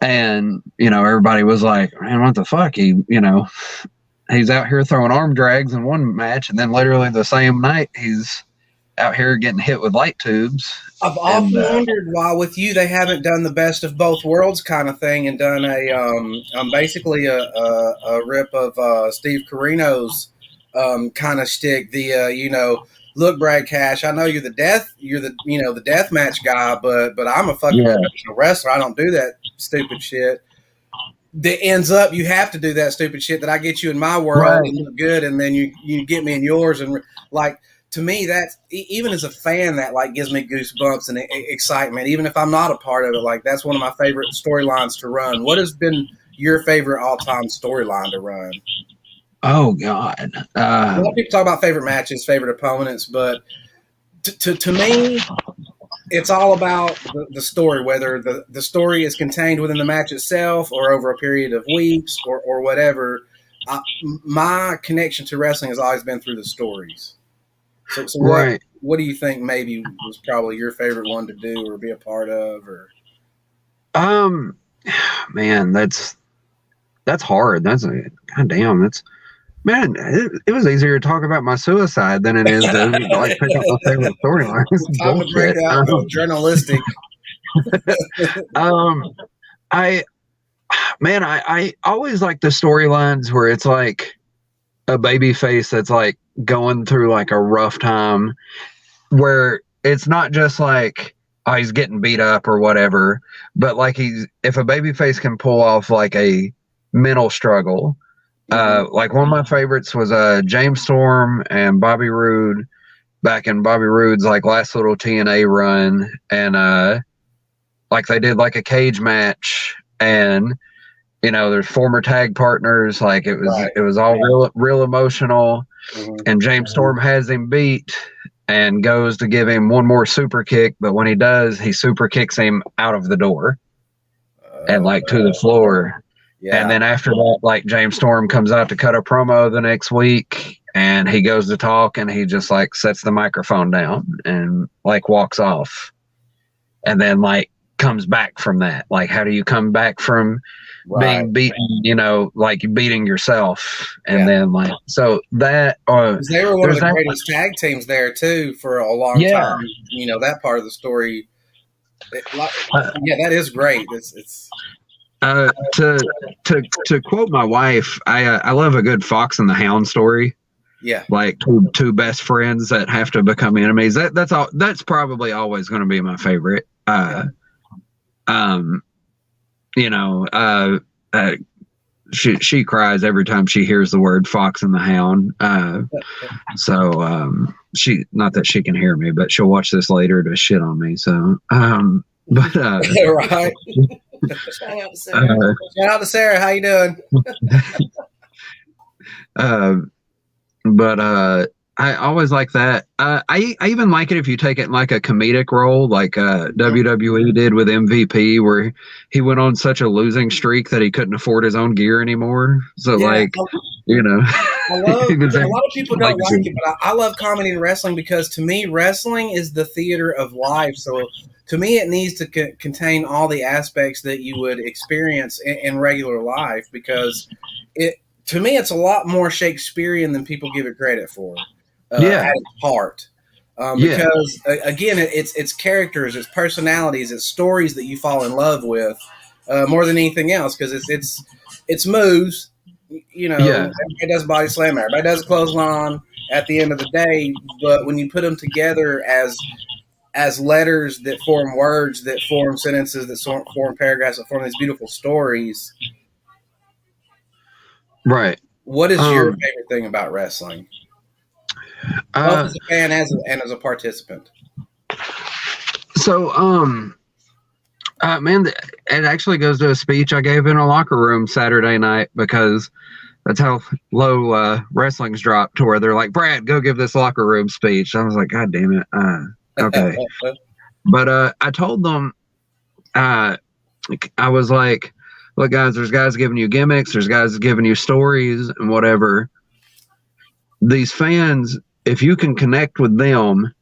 C: And everybody was like, man, what the fuck? He's out here throwing arm drags in one match, and then literally the same night he's out here getting hit with light tubes.
A: I've often wondered why with you they haven't done the best of both worlds kind of thing and done basically a rip of Steve Corino's kind of shtick. Look, Brad Cash, I know you're the death match guy, but I'm a fucking professional wrestler. I don't do that stupid shit. That ends up you have to do that stupid shit that I get you in my world and look good, and then you get me in yours, and like. To me, that's even as a fan, that like gives me goosebumps and excitement. Even if I'm not a part of it, like that's one of my favorite storylines to run. What has been your favorite all-time storyline to run?
C: Oh God,
A: a lot of people talk about favorite matches, favorite opponents, but to me, it's all about the story. Whether the story is contained within the match itself or over a period of weeks or whatever. My connection to wrestling has always been through the stories. So what do you think maybe was probably your favorite one to do or be a part of? Or
C: man, that's hard. Goddamn. Man, it was easier to talk about my suicide than it is to like pick up my favorite storyline.
A: Time to break out journalistic.
C: I always like the storylines where it's like a baby face that's like going through like a rough time, where it's not just like, oh, he's getting beat up or whatever, but like if a baby face can pull off like a mental struggle. Like one of my favorites was James Storm and Bobby Roode back in Bobby Roode's like last little TNA run, and like they did like a cage match, and there's former tag partners, like it was all real emotional. And James Storm has him beat and goes to give him one more super kick, but when he does, he super kicks him out of the door and like to the floor.
A: Yeah.
C: And then after that, like James Storm comes out to cut a promo the next week, and he goes to talk, and he just like sets the microphone down and like walks off, and then like comes back from that. Like, how do you come back from being beaten? You know, like beating yourself, and then like so that.
A: 'Cause they were one of the greatest tag teams there too for a long time. You know, that part of the story. That is great. It's.
C: To quote my wife, I love a good Fox and the Hound story.
A: Yeah,
C: like two best friends that have to become enemies. That's all. That's probably always going to be my favorite. She cries every time she hears the word Fox and the Hound. She, not that she can hear me, but she'll watch this later to shit on me. So, right.
B: Shout out to Sarah.
A: Shout out to Sarah. How you doing?
C: I always like that. I even like it if you take it in like a comedic role, like WWE did with MVP, where he went on such a losing streak that he couldn't afford his own gear anymore. So a lot
A: of people don't like it, but I love comedy and wrestling because to me, wrestling is the theater of life. So to me, it needs to contain all the aspects that you would experience in regular life because to me, it's a lot more Shakespearean than people give it credit for. At its heart, because again, it's characters, it's personalities, it's stories that you fall in love with more than anything else. Because it's moves, everybody does body slam, everybody does a clothesline at the end of the day. But when you put them together as letters that form words, that form sentences, that form paragraphs, that form these beautiful stories,
C: right?
A: What is your favorite thing about wrestling? Both as a fan and as a participant.
C: So, man, it actually goes to a speech I gave in a locker room Saturday night because that's how low wrestling's dropped to where they're like, Brad, go give this locker room speech. I was like, God damn it. Okay. But I told them, I was like, look, guys, there's guys giving you gimmicks, there's guys giving you stories and whatever. These fans, if you can connect with them,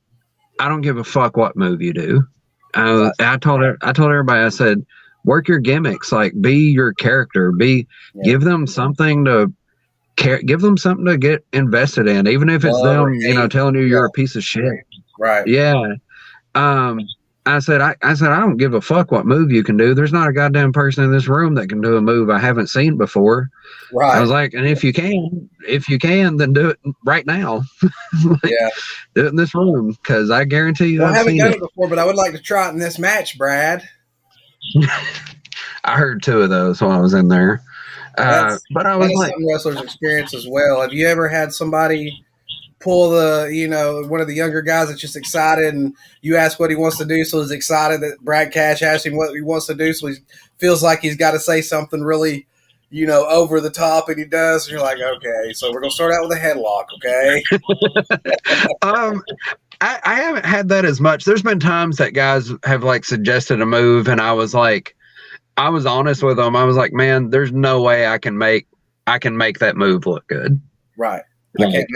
C: I don't give a fuck what move you do. I told everybody, I said, work your gimmicks, like be your character, give them something to give them something to get invested in, even if it's them, telling you you're a piece of shit.
A: Right.
C: Yeah. I said, I don't give a fuck what move you can do. There's not a goddamn person in this room that can do a move I haven't seen before.
A: Right.
C: I was like, and if you can, then do it right now. Do it in this room because I guarantee you.
A: I haven't done it before, but I would like to try it in this match, Brad.
C: I heard two of those when I was in there. But I was like,
A: some wrestlers' experience as well. Have you ever had somebody pull one of the younger guys that's just excited, and you ask what he wants to do, so he's excited that Brad Cash asked him what he wants to do, so he feels like he's got to say something really, over the top, and he does, and you're like, okay, so we're gonna start out with a headlock, okay?
C: I haven't had that as much. There's been times that guys have like suggested a move, and I was honest with them. I was like, man, there's no way I can make that move look good.
A: Right.
C: Like,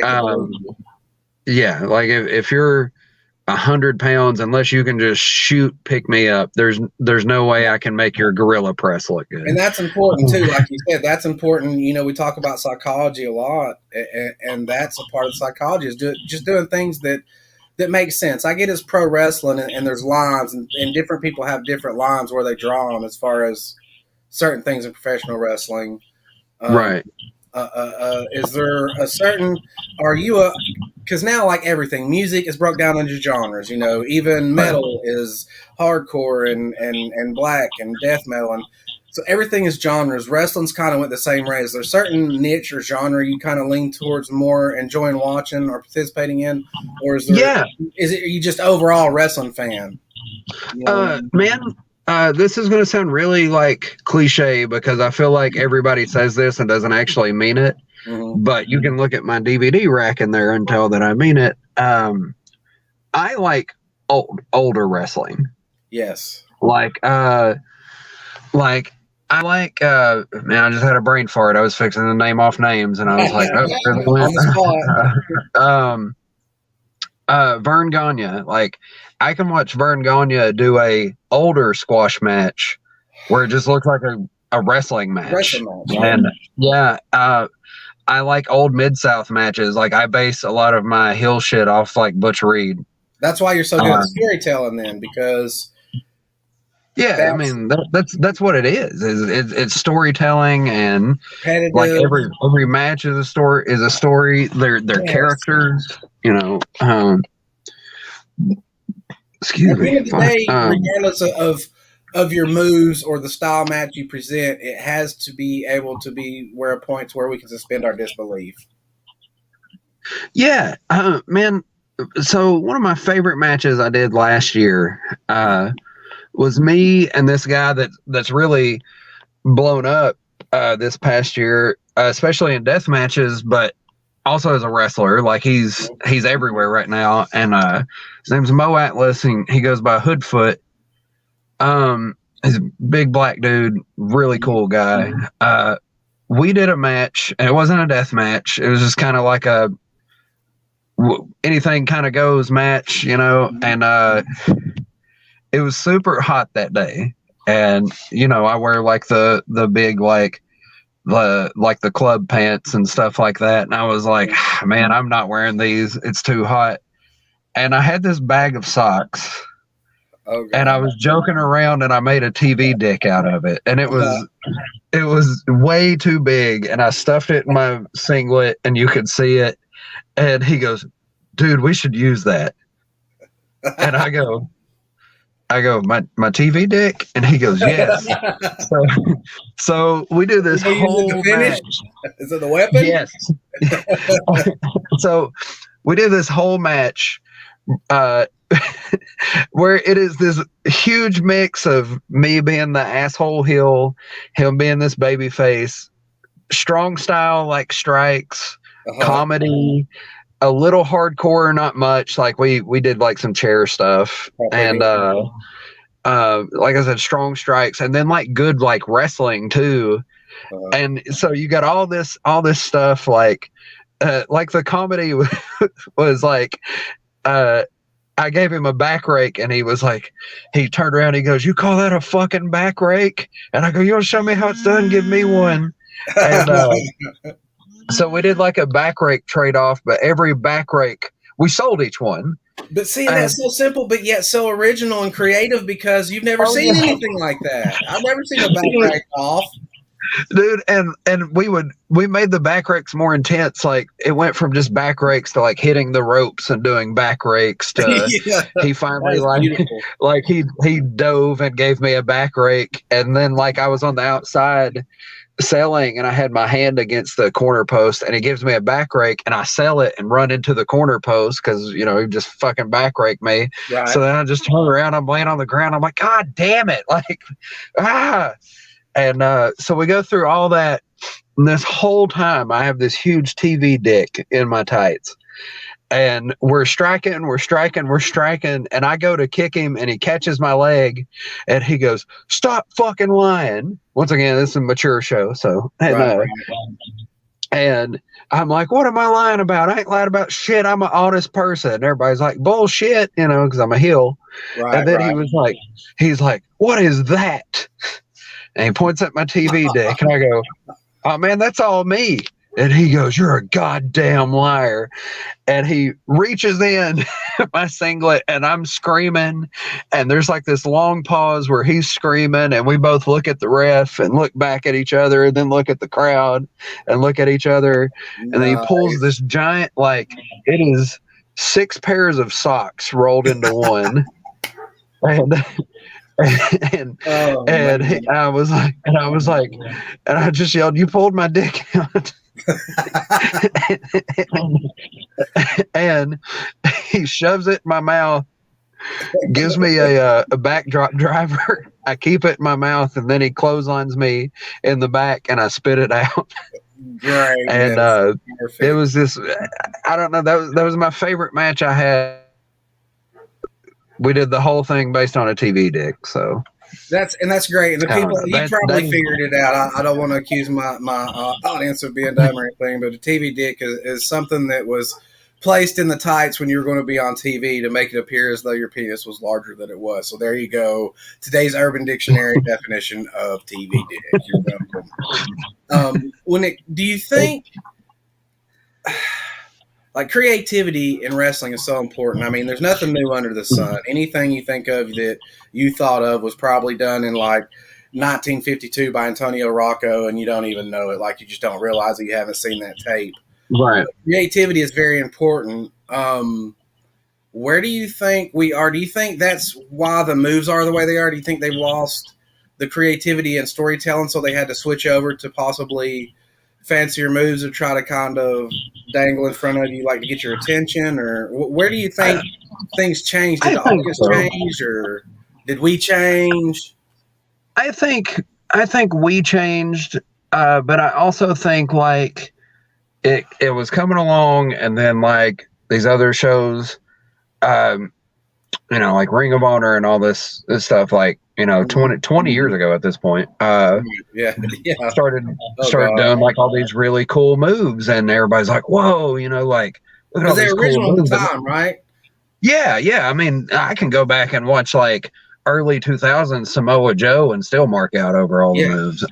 C: if you're 100 pounds, unless you can just pick me up, there's no way I can make your gorilla press look good.
A: And that's important too. Like you said, that's important. We talk about psychology a lot, and that's a part of psychology is just doing things that make sense. I get it's pro wrestling, and there's lines, and different people have different lines where they draw them as far as certain things in professional wrestling.
C: Right.
A: Is there a certain, because now like everything, music is broke down into genres, even metal is hardcore and black and death metal. And so everything is genres. Wrestling's kind of went the same way. Is there a certain niche or genre you kind of lean towards more enjoying watching or participating in? Or is there, are you just overall wrestling fan?
C: Man, this is going to sound really like cliche because I feel like everybody says this and doesn't actually mean it. Mm-hmm. But you can look at my DVD rack in there and tell that I mean it. I like older wrestling.
A: Yes.
C: Like I like, man, I just had a brain fart. I was fixing to name off names, and I was like, oh, there they went.
B: On the spot.
C: Vern Gagne. Like, I can watch Vern Gagne do a older squash match where it just looks like a wrestling match. And yeah, I like old Mid-South matches. Like, I base a lot of my heel shit off like Butch Reed.
A: That's why you're so good at storytelling, then, because
C: I mean that's what it is. It's storytelling, and
A: repetitive.
C: Like every match is a story. They're characters, you know. Excuse me.
A: At the end of the day, regardless of your moves or the style match you present, it has to be able to be where points where we can suspend our disbelief.
C: Yeah, man. So one of my favorite matches I did last year was me and this guy that's really blown up this past year, especially in death matches, but also as a wrestler. Like he's everywhere right now, and his name's Mo Atlas, and he goes by Hoodfoot. He's a big black dude, really cool guy. We did a match, and it wasn't a death match. It was just kind of like a anything kind of goes match, you know. And it was super hot that day, and you know, I wear like the big like the club pants and stuff like that, and I was like, man, I'm not wearing these, it's too hot. And I had this bag of socks, and I was joking around, and I made a TV dick out of it, and it was way too big, and I stuffed it in my singlet, and you could see it. And he goes, dude, we should use that. And I go, my TV dick? And he goes, yes. So we do this whole match.
A: Is it the weapon?
C: Yes. So we did this whole match where it is this huge mix of me being the asshole heel, him being this baby face, strong style like strikes, comedy, a little hardcore, not much. Like we did like some chair stuff, and like I said, strong strikes, and then like good like wrestling too. And so you got all this stuff like the comedy was like I gave him a back rake, and he was like, he turned around, he goes, you call that a fucking back rake? And I go, you want to show me how it's done? Give me one. And so we did like a back rake trade off, but every back rake we sold each one.
A: But see, that's so simple, but yet so original and creative, because you've never seen anything like that. I've never seen a back rake off.
C: Dude, and we made the back rakes more intense. Like it went from just back rakes to like hitting the ropes and doing back rakes to he finally like he dove and gave me a back rake, and then like I was on the outside selling, and I had my hand against the corner post, and he gives me a back rake, and I sell it and run into the corner post because you know he just fucking back rake me. Right. So then I just turn around, I'm laying on the ground, I'm like, God damn it, like and so we go through all that, and this whole time I have this huge TV dick in my tights, and we're striking, and I go to kick him, and he catches my leg, and he goes, stop fucking lying. Once again, this is a mature show, so and I'm like, what am I lying about? I ain't lying about shit. I'm an honest person. And everybody's like, bullshit, you know, because I'm a heel. And then he's like, what is that? And he points at my TV dick, and I go, oh man, that's all me. And he goes, you're a goddamn liar. And he reaches in my singlet, and I'm screaming. And there's like this long pause where he's screaming, and we both look at the ref and look back at each other, and then look at the crowd and look at each other. And then he pulls this giant, like it is 6 pairs of socks rolled into one. I was like, and I just yelled, you pulled my dick out. And he shoves it in my mouth, gives me a backdrop driver. I keep it in my mouth, and then he clotheslines me in the back, and I spit it out.
A: Right.
C: And it was this, I don't know, that was my favorite match I had. We did the whole thing based on a TV dick, so
A: That's great. And the people you probably figured it out. I don't want to accuse my audience of being dumb or anything, but a TV dick is something that was placed in the tights when you were going to be on TV to make it appear as though your penis was larger than it was. So there you go. Today's Urban Dictionary definition of TV dick. You're welcome. Do you think like creativity in wrestling is so important? I mean, there's nothing new under the sun. Anything you think of that you thought of was probably done in like 1952 by Antonio Rocco, and you don't even know it. Like you just don't realize that you haven't seen that tape.
C: Right.
A: Creativity is very important. Where do you think we are? Do you think that's why the moves are the way they are? Do you think they've lost the creativity and storytelling, so they had to switch over to possibly fancier moves to try to kind of dangle in front of you, like to get your attention? Or where do you think things changed? Did the audience change, or did we change?
C: I think we changed, but I also think like it was coming along, and then like these other shows, like Ring of Honor and all this stuff, like 20 years ago at this point, started doing like all these really cool moves, and everybody's like, whoa, like look at all these cool moves.
A: Time, right?
C: Yeah. I mean, I can go back and watch like early 2000s Samoa Joe and still mark out over all the moves.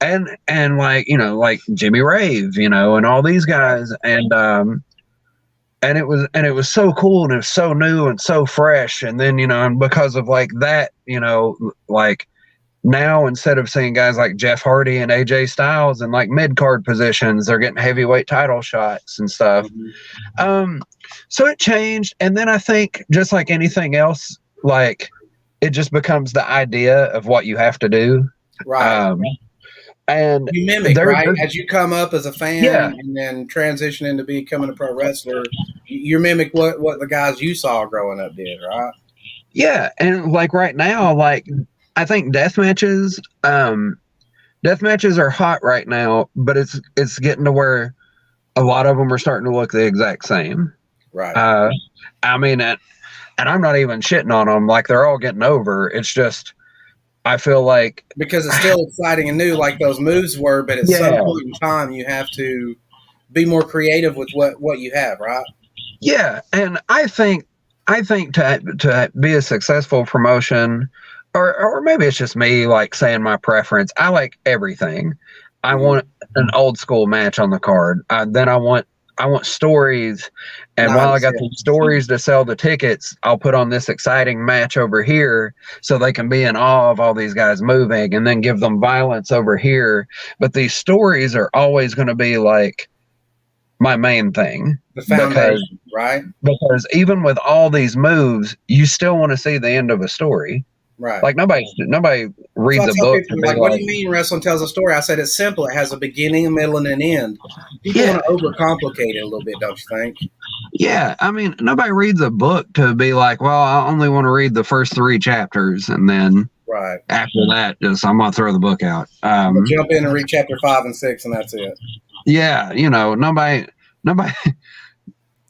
C: And like, like Jimmy Rave, and all these guys. And it was so cool, and it was so new and so fresh. And then, and because of like that, like now instead of seeing guys like Jeff Hardy and AJ Styles in like mid-card positions, they're getting heavyweight title shots and stuff. Mm-hmm. So it changed. And then I think just like anything else, like it just becomes the idea of what you have to do.
A: Right.
C: And
A: you mimic, right? As you come up as a fan and then transition into becoming a pro wrestler, you mimic what the guys you saw growing up did, right?
C: Yeah. And like right now, like I think death matches are hot right now, but it's getting to where a lot of them are starting to look the exact same.
A: Right.
C: I mean, and I'm not even shitting on them. Like they're all getting over. It's just, I feel like
A: because it's still exciting and new, like those moves were. But at some point in time, you have to be more creative with what you have, right?
C: Yeah, and I think to be a successful promotion, or maybe it's just me like saying my preference. I like everything. I want an old school match on the card. Then I want stories, and while I got the stories to sell the tickets, I'll put on this exciting match over here so they can be in awe of all these guys moving, and then give them violence over here. But these stories are always going to be like my main thing.
A: The foundation, right?
C: Because even with all these moves, you still want to see the end of a story. Right. Like nobody reads a book.
A: Like, what do you mean wrestling tells a story? I said it's simple. It has a beginning, a middle, and an end. People want to overcomplicate it a little bit, don't you think?
C: Yeah. I mean, nobody reads a book to be like, well, I only want to read the first 3 chapters, and then after that, I'm going to throw the book out.
A: Jump in and read chapter 5 and 6, and that's it.
C: Yeah. Nobody.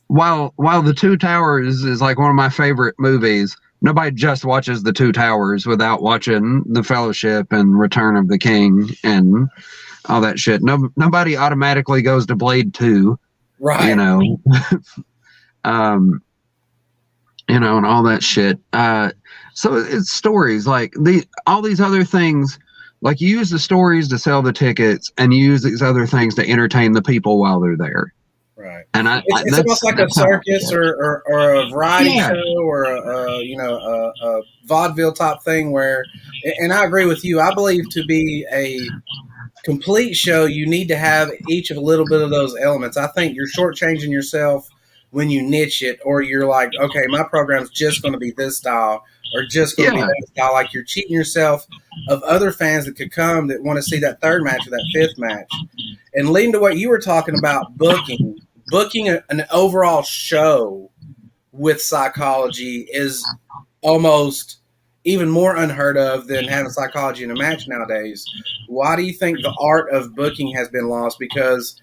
C: While The Two Towers is like one of my favorite movies, nobody just watches The Two Towers without watching The Fellowship and Return of the King and all that shit. Nobody automatically goes to Blade 2,
A: right?
C: And all that shit. So it's stories like all these other things. Like you use the stories to sell the tickets, and you use these other things to entertain the people while they're there.
A: Right.
C: And
A: it's almost like a circus or a variety show or a vaudeville type thing where, and I agree with you. I believe to be a complete show, you need to have each of a little bit of those elements. I think you're shortchanging yourself when you niche it, or you're like, okay, my program's just going to be this style or just going to be that style. Like you're cheating yourself of other fans that could come that want to see that 3rd match or that 5th match. And leading to what you were talking about, booking an overall show with psychology is almost even more unheard of than having psychology in a match nowadays. Why do you think the art of booking has been lost? Because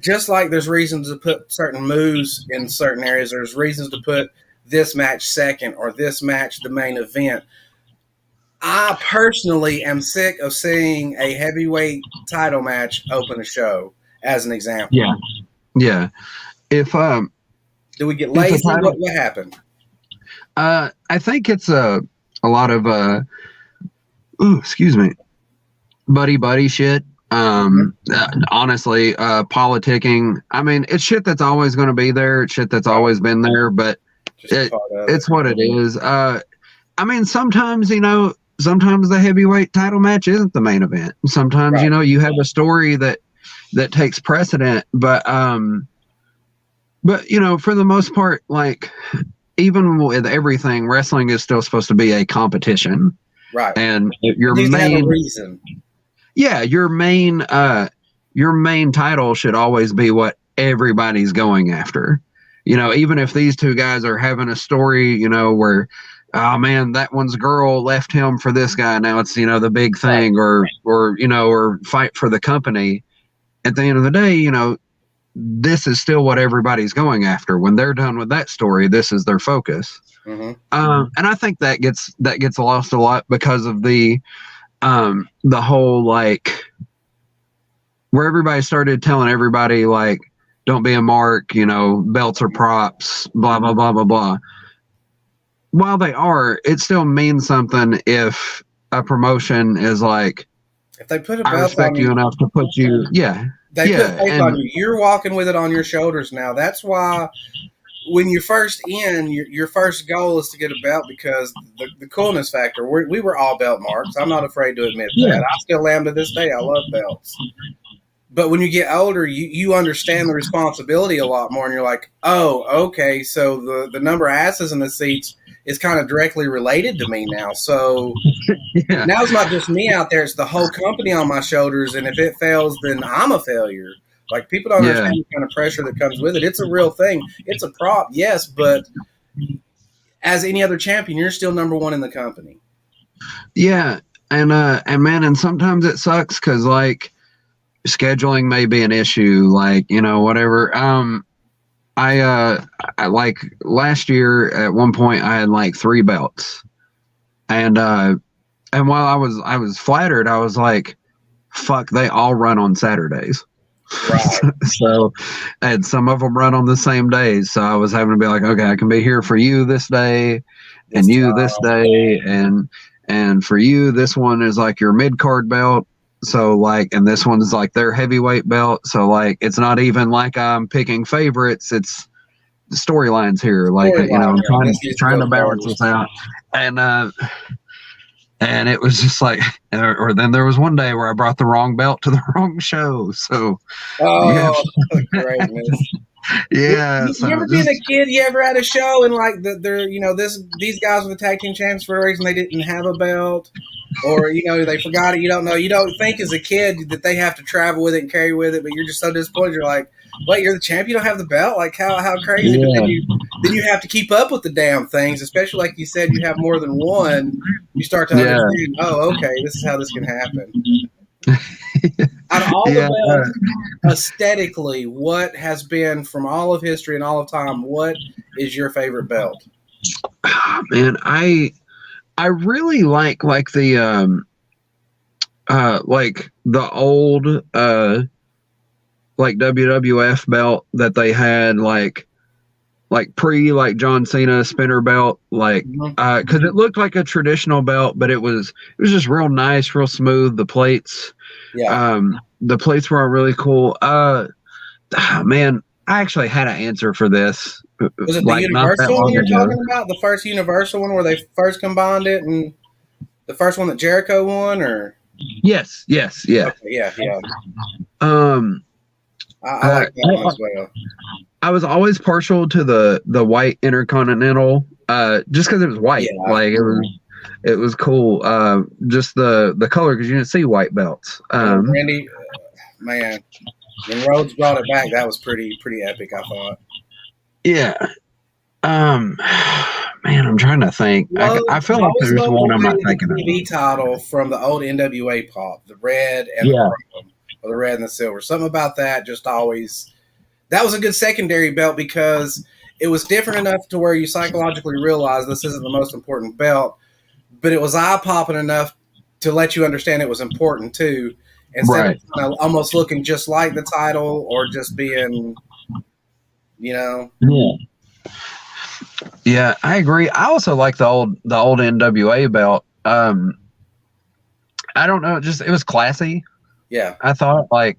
A: just like there's reasons to put certain moves in certain areas, there's reasons to put this match second or this match the main event. I personally am sick of seeing a heavyweight title match open a show, as an example.
C: Yeah. Yeah. If
A: Do we get
C: If a
A: lazy?
C: title-
A: What happened?
C: I think it's a lot of excuse me, buddy shit. Honestly, politicking. I mean, it's shit that's always going to be there. It's shit that's always been there, but
A: Just part of
C: it's what it is. I mean, sometimes, sometimes the heavyweight title match isn't the main event. Sometimes,
A: Right.
C: You have a story that takes precedent, but for the most part, like, even with everything, wrestling is still supposed to be a competition.
A: Right.
C: And
A: It needs to have a reason.
C: yeah, your main title should always be what everybody's going after. Even if these two guys are having a story, where, oh man, that one's girl left him for this guy. Now it's, the big thing, or fight for the company. At the end of the day, this is still what everybody's going after. When they're done with that story, this is their focus.
A: Mm-hmm.
C: And I think that gets lost a lot because of the whole, like, where everybody started telling everybody, like, don't be a mark, belts are props, blah, blah, blah, blah, blah. While they are, it still means something if a promotion is like,
A: if they put a
C: I
A: belt
C: respect
A: on
C: you enough to put you,
A: they put faith on you. You're walking with it on your shoulders now. That's why when you're first in, your first goal is to get a belt, because the coolness factor. We were all belt marks. I'm not afraid to admit that. I still am to this day. I love belts. But when you get older, you understand the responsibility a lot more, and you're like, oh, okay, so the number of asses in the seats is kind of directly related to me now. So now it's not just me out there; it's the whole company on my shoulders. And if it fails, then I'm a failure. Like, people don't understand the kind of pressure that comes with it. It's a real thing. It's a prop, yes, but as any other champion, you're still number one in the company.
C: Yeah, and man, and sometimes it sucks because, like, scheduling may be an issue, like, whatever. I like last year at one point I had like 3 belts, and while I was flattered, I was like, fuck, they all run on Saturdays.
A: Right.
C: So, and some of them run on the same days, so I was having to be like, okay, I can be here for you this day, and you this day, and for you, this one is like your mid-card belt. So, like, and this one's like their heavyweight belt. So, like, it's not even like I'm picking favorites. It's the storylines here. Like, I'm trying to balance this out. And it was just like, or then there was one day where I brought the wrong belt to the wrong show. So,
A: greatness.
C: Yeah.
A: You ever been a kid? You ever had a show and, like, these guys were the tag team champs for a reason they didn't have a belt, or they forgot it. You don't know. You don't think as a kid that they have to travel with it and carry with it, but you're just so disappointed. You're like, wait, you're the champ, you don't have the belt? Like, how crazy?
C: Yeah.
A: But then you have to keep up with the damn things, especially like you said, you have more than one. You start to understand. Oh, okay, this is how this can happen. Out of all the belts, aesthetically, what has been, from all of history and all of time, what is your favorite belt?
C: Man, I really like the like the old like WWF belt that they had, like pre, like, John Cena spinner belt, like, because it looked like a traditional belt, but it was just real nice, real smooth. The plates, the plates were really cool. Man, I actually had an answer for this.
A: Was it the Universal one you're talking about? The first Universal one where they first combined it, and the first one that Jericho won, or?
C: Yes, yeah.
A: Okay, yeah. I like that one as well.
C: I was always partial to the white Intercontinental, just because it was white. Yeah. Like, it was cool. Just the color, because you didn't see white belts.
A: Randy, man, when Rhodes brought it back, that was pretty epic, I thought.
C: Yeah. Man, I'm trying to think. I feel like there's one I'm not thinking of.
A: The TV title from the old NWA pop, the red and the chrome, or the red and the silver. Something about that just always. That was a good secondary belt because it was different enough to where you psychologically realize this isn't the most important belt, but it was eye popping enough to let you understand it was important too, instead
C: Right.
A: of kind of almost looking just like the title or just being,
C: Yeah. Yeah, I agree. I also like the old NWA belt. I don't know, it was classy.
A: Yeah.
C: I thought like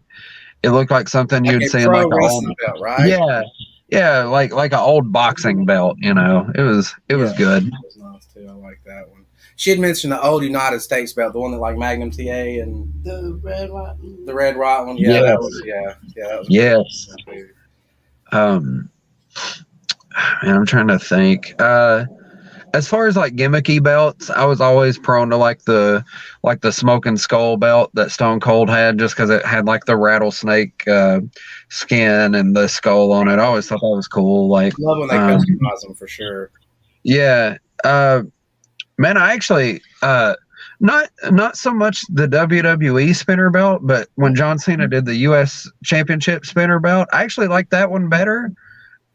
C: it looked like something
A: Like
C: you'd
A: a
C: see in
A: pro
C: like an old
A: wrestling belt, right?
C: yeah, like an old boxing belt. It was good.
A: That was nice too. I like that one. She had mentioned the old United States belt, the one that like Magnum TA and
B: The red light.
A: the red right one. Yeah,
C: Yes.
A: that was that was
C: Yes.
A: good.
C: Man, I'm trying to think. As far as like gimmicky belts, I was always prone to like the smoking skull belt that Stone Cold had, just because it had like the rattlesnake skin and the skull on it. I always thought that was cool. Like,
A: Love when they customize them for sure.
C: yeah, man, I actually not so much the WWE spinner belt, but when John Cena did the U.S. Championship spinner belt, I actually liked that one better.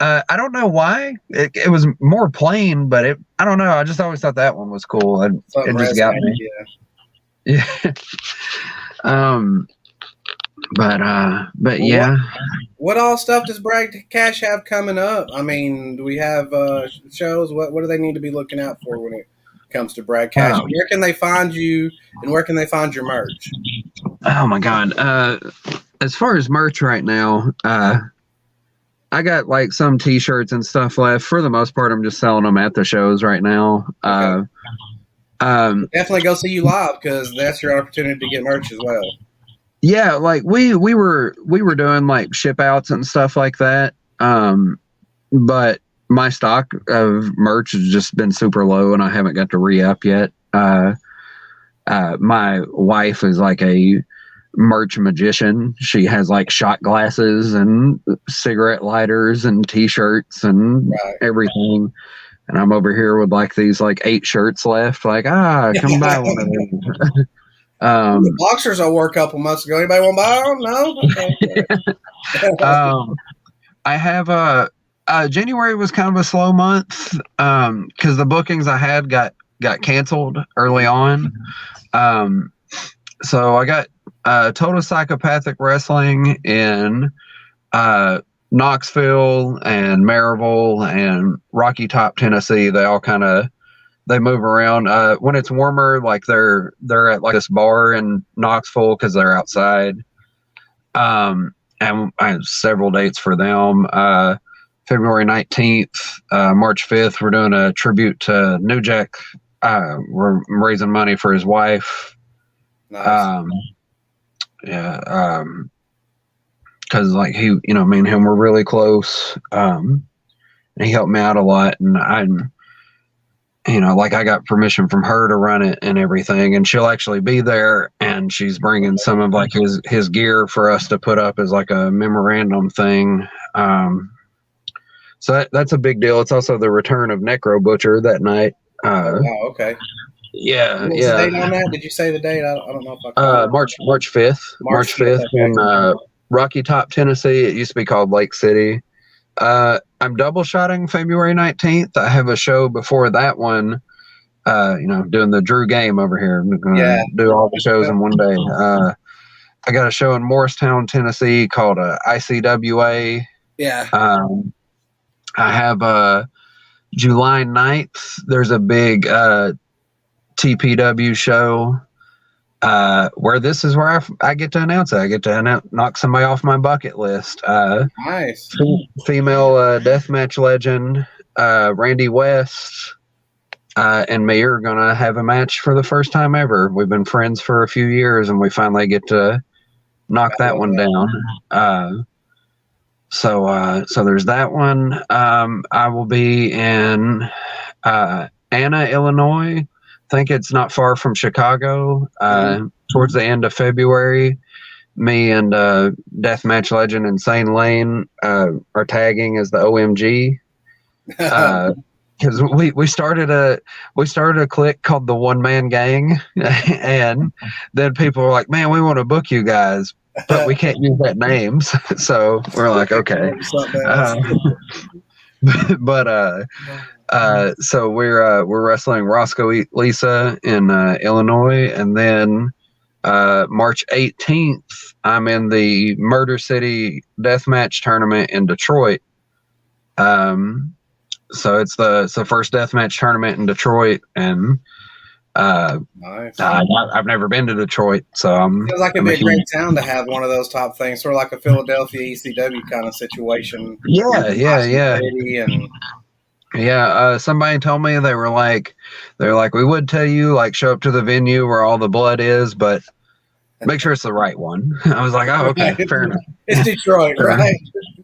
C: I don't know why. It was more plain, but I don't know. I just always thought that one was cool. It just got me. Yeah. But yeah.
A: What all stuff does Bragg Cash have coming up? I mean, do we have shows? What do they need to be looking out for when it comes to Bragg Cash? Where can they find you, and where can they find your merch?
C: Oh my God. As far as merch right now, I got like some t-shirts and stuff left. For the most part, I'm just selling them at the shows right now. Okay.
A: Definitely go see you live, because that's your opportunity to get merch as well.
C: Yeah, like we were doing like ship outs and stuff like that. But my stock of merch has just been super low, and I haven't got to re-up yet. My wife is like a merch magician. She has like shot glasses and cigarette lighters and t-shirts and everything, and I'm over here with like these like 8 shirts left, like come buy one of them.
A: The boxers I wore a couple months ago, anybody want to buy them? No.
C: I have January was kind of a slow month because the bookings I had got canceled early on. So I got Total Psychopathic Wrestling in Knoxville and Maryville and Rocky Top, Tennessee. They all kind of move around. When it's warmer, like they're at like this bar in Knoxville because they're outside. And I have several dates for them. February 19th, March 5th, we're doing a tribute to New Jack. We're raising money for his wife. Nice. Because like he, me and him were really close. And he helped me out a lot, and like I got permission from her to run it and everything, and she'll actually be there, and she's bringing some of like his gear for us to put up as like a memorandum thing. So that's a big deal. It's also the return of Necro Butcher that night.
A: Wow, okay.
C: Yeah,
A: what was the date on that? Did you say the date? I don't know if I
C: March 5th. March 5th in Rocky Top, Tennessee. It used to be called Lake City. I'm double shotting February 19th. I have a show before that one. Doing the Drew game over here. I'm gonna do all the shows in one day. I got a show in Morristown, Tennessee called ICWA.
A: Yeah.
C: I have July 9th. There's a big TPW show where this is where I get to announce it. I get to knock somebody off my bucket list.
A: Nice.
C: Female deathmatch legend Randy West and me are going to have a match for the first time ever. We've been friends for a few years, and we finally get to knock that one down. So there's that one. I will be in Anna, Illinois. I think it's not far from Chicago. Towards the end of February, me and deathmatch legend Insane Lane are tagging as the OMG. Because we started a clique called the One Man Gang, and then people were like, "Man, we want to book you guys, but we can't use that name." So we're like, "Okay." So we're wrestling Roscoe Lisa in Illinois, and then March 18th, I'm in the Murder City Deathmatch tournament in Detroit. So it's the first deathmatch tournament in Detroit, and
A: Nice.
C: I've never been to Detroit, so
A: Feels like it'd be a great town to have one of those top things, sort of like a Philadelphia ECW kind of situation.
C: Yeah.
A: And
C: Somebody told me they're like, we would tell you, like, show up to the venue where all the blood is, but make sure it's the right one. I was like, oh, okay, fair enough.
A: It's Detroit, right?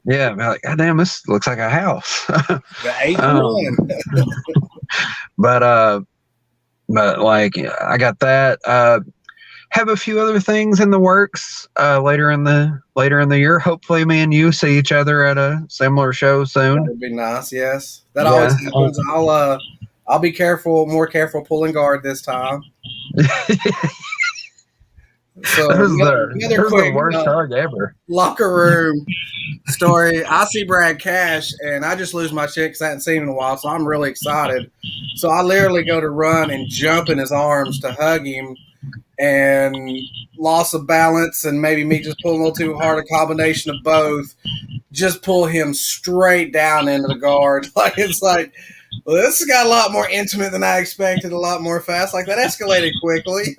C: Yeah, I'm like, God damn, this looks like a house.
A: The 8th one.
C: But like, I got that. Have a few other things in the works later in the year. Hopefully, me and you see each other at a similar show soon.
A: That'd be nice. Yes, that always happens. I'll be more careful pulling guard this time. So
C: that was the worst hug ever.
A: Locker room story. I see Brad Cash, and I just lose my shit because I hadn't seen him in a while, so I'm really excited. So I literally go to run and jump in his arms to hug him, and loss of balance and maybe me just pulling a little too hard, a combination of both, just pull him straight down into the guard. Like, it's like, well, this has got a lot more intimate than I expected, a lot more fast. Like, that escalated quickly.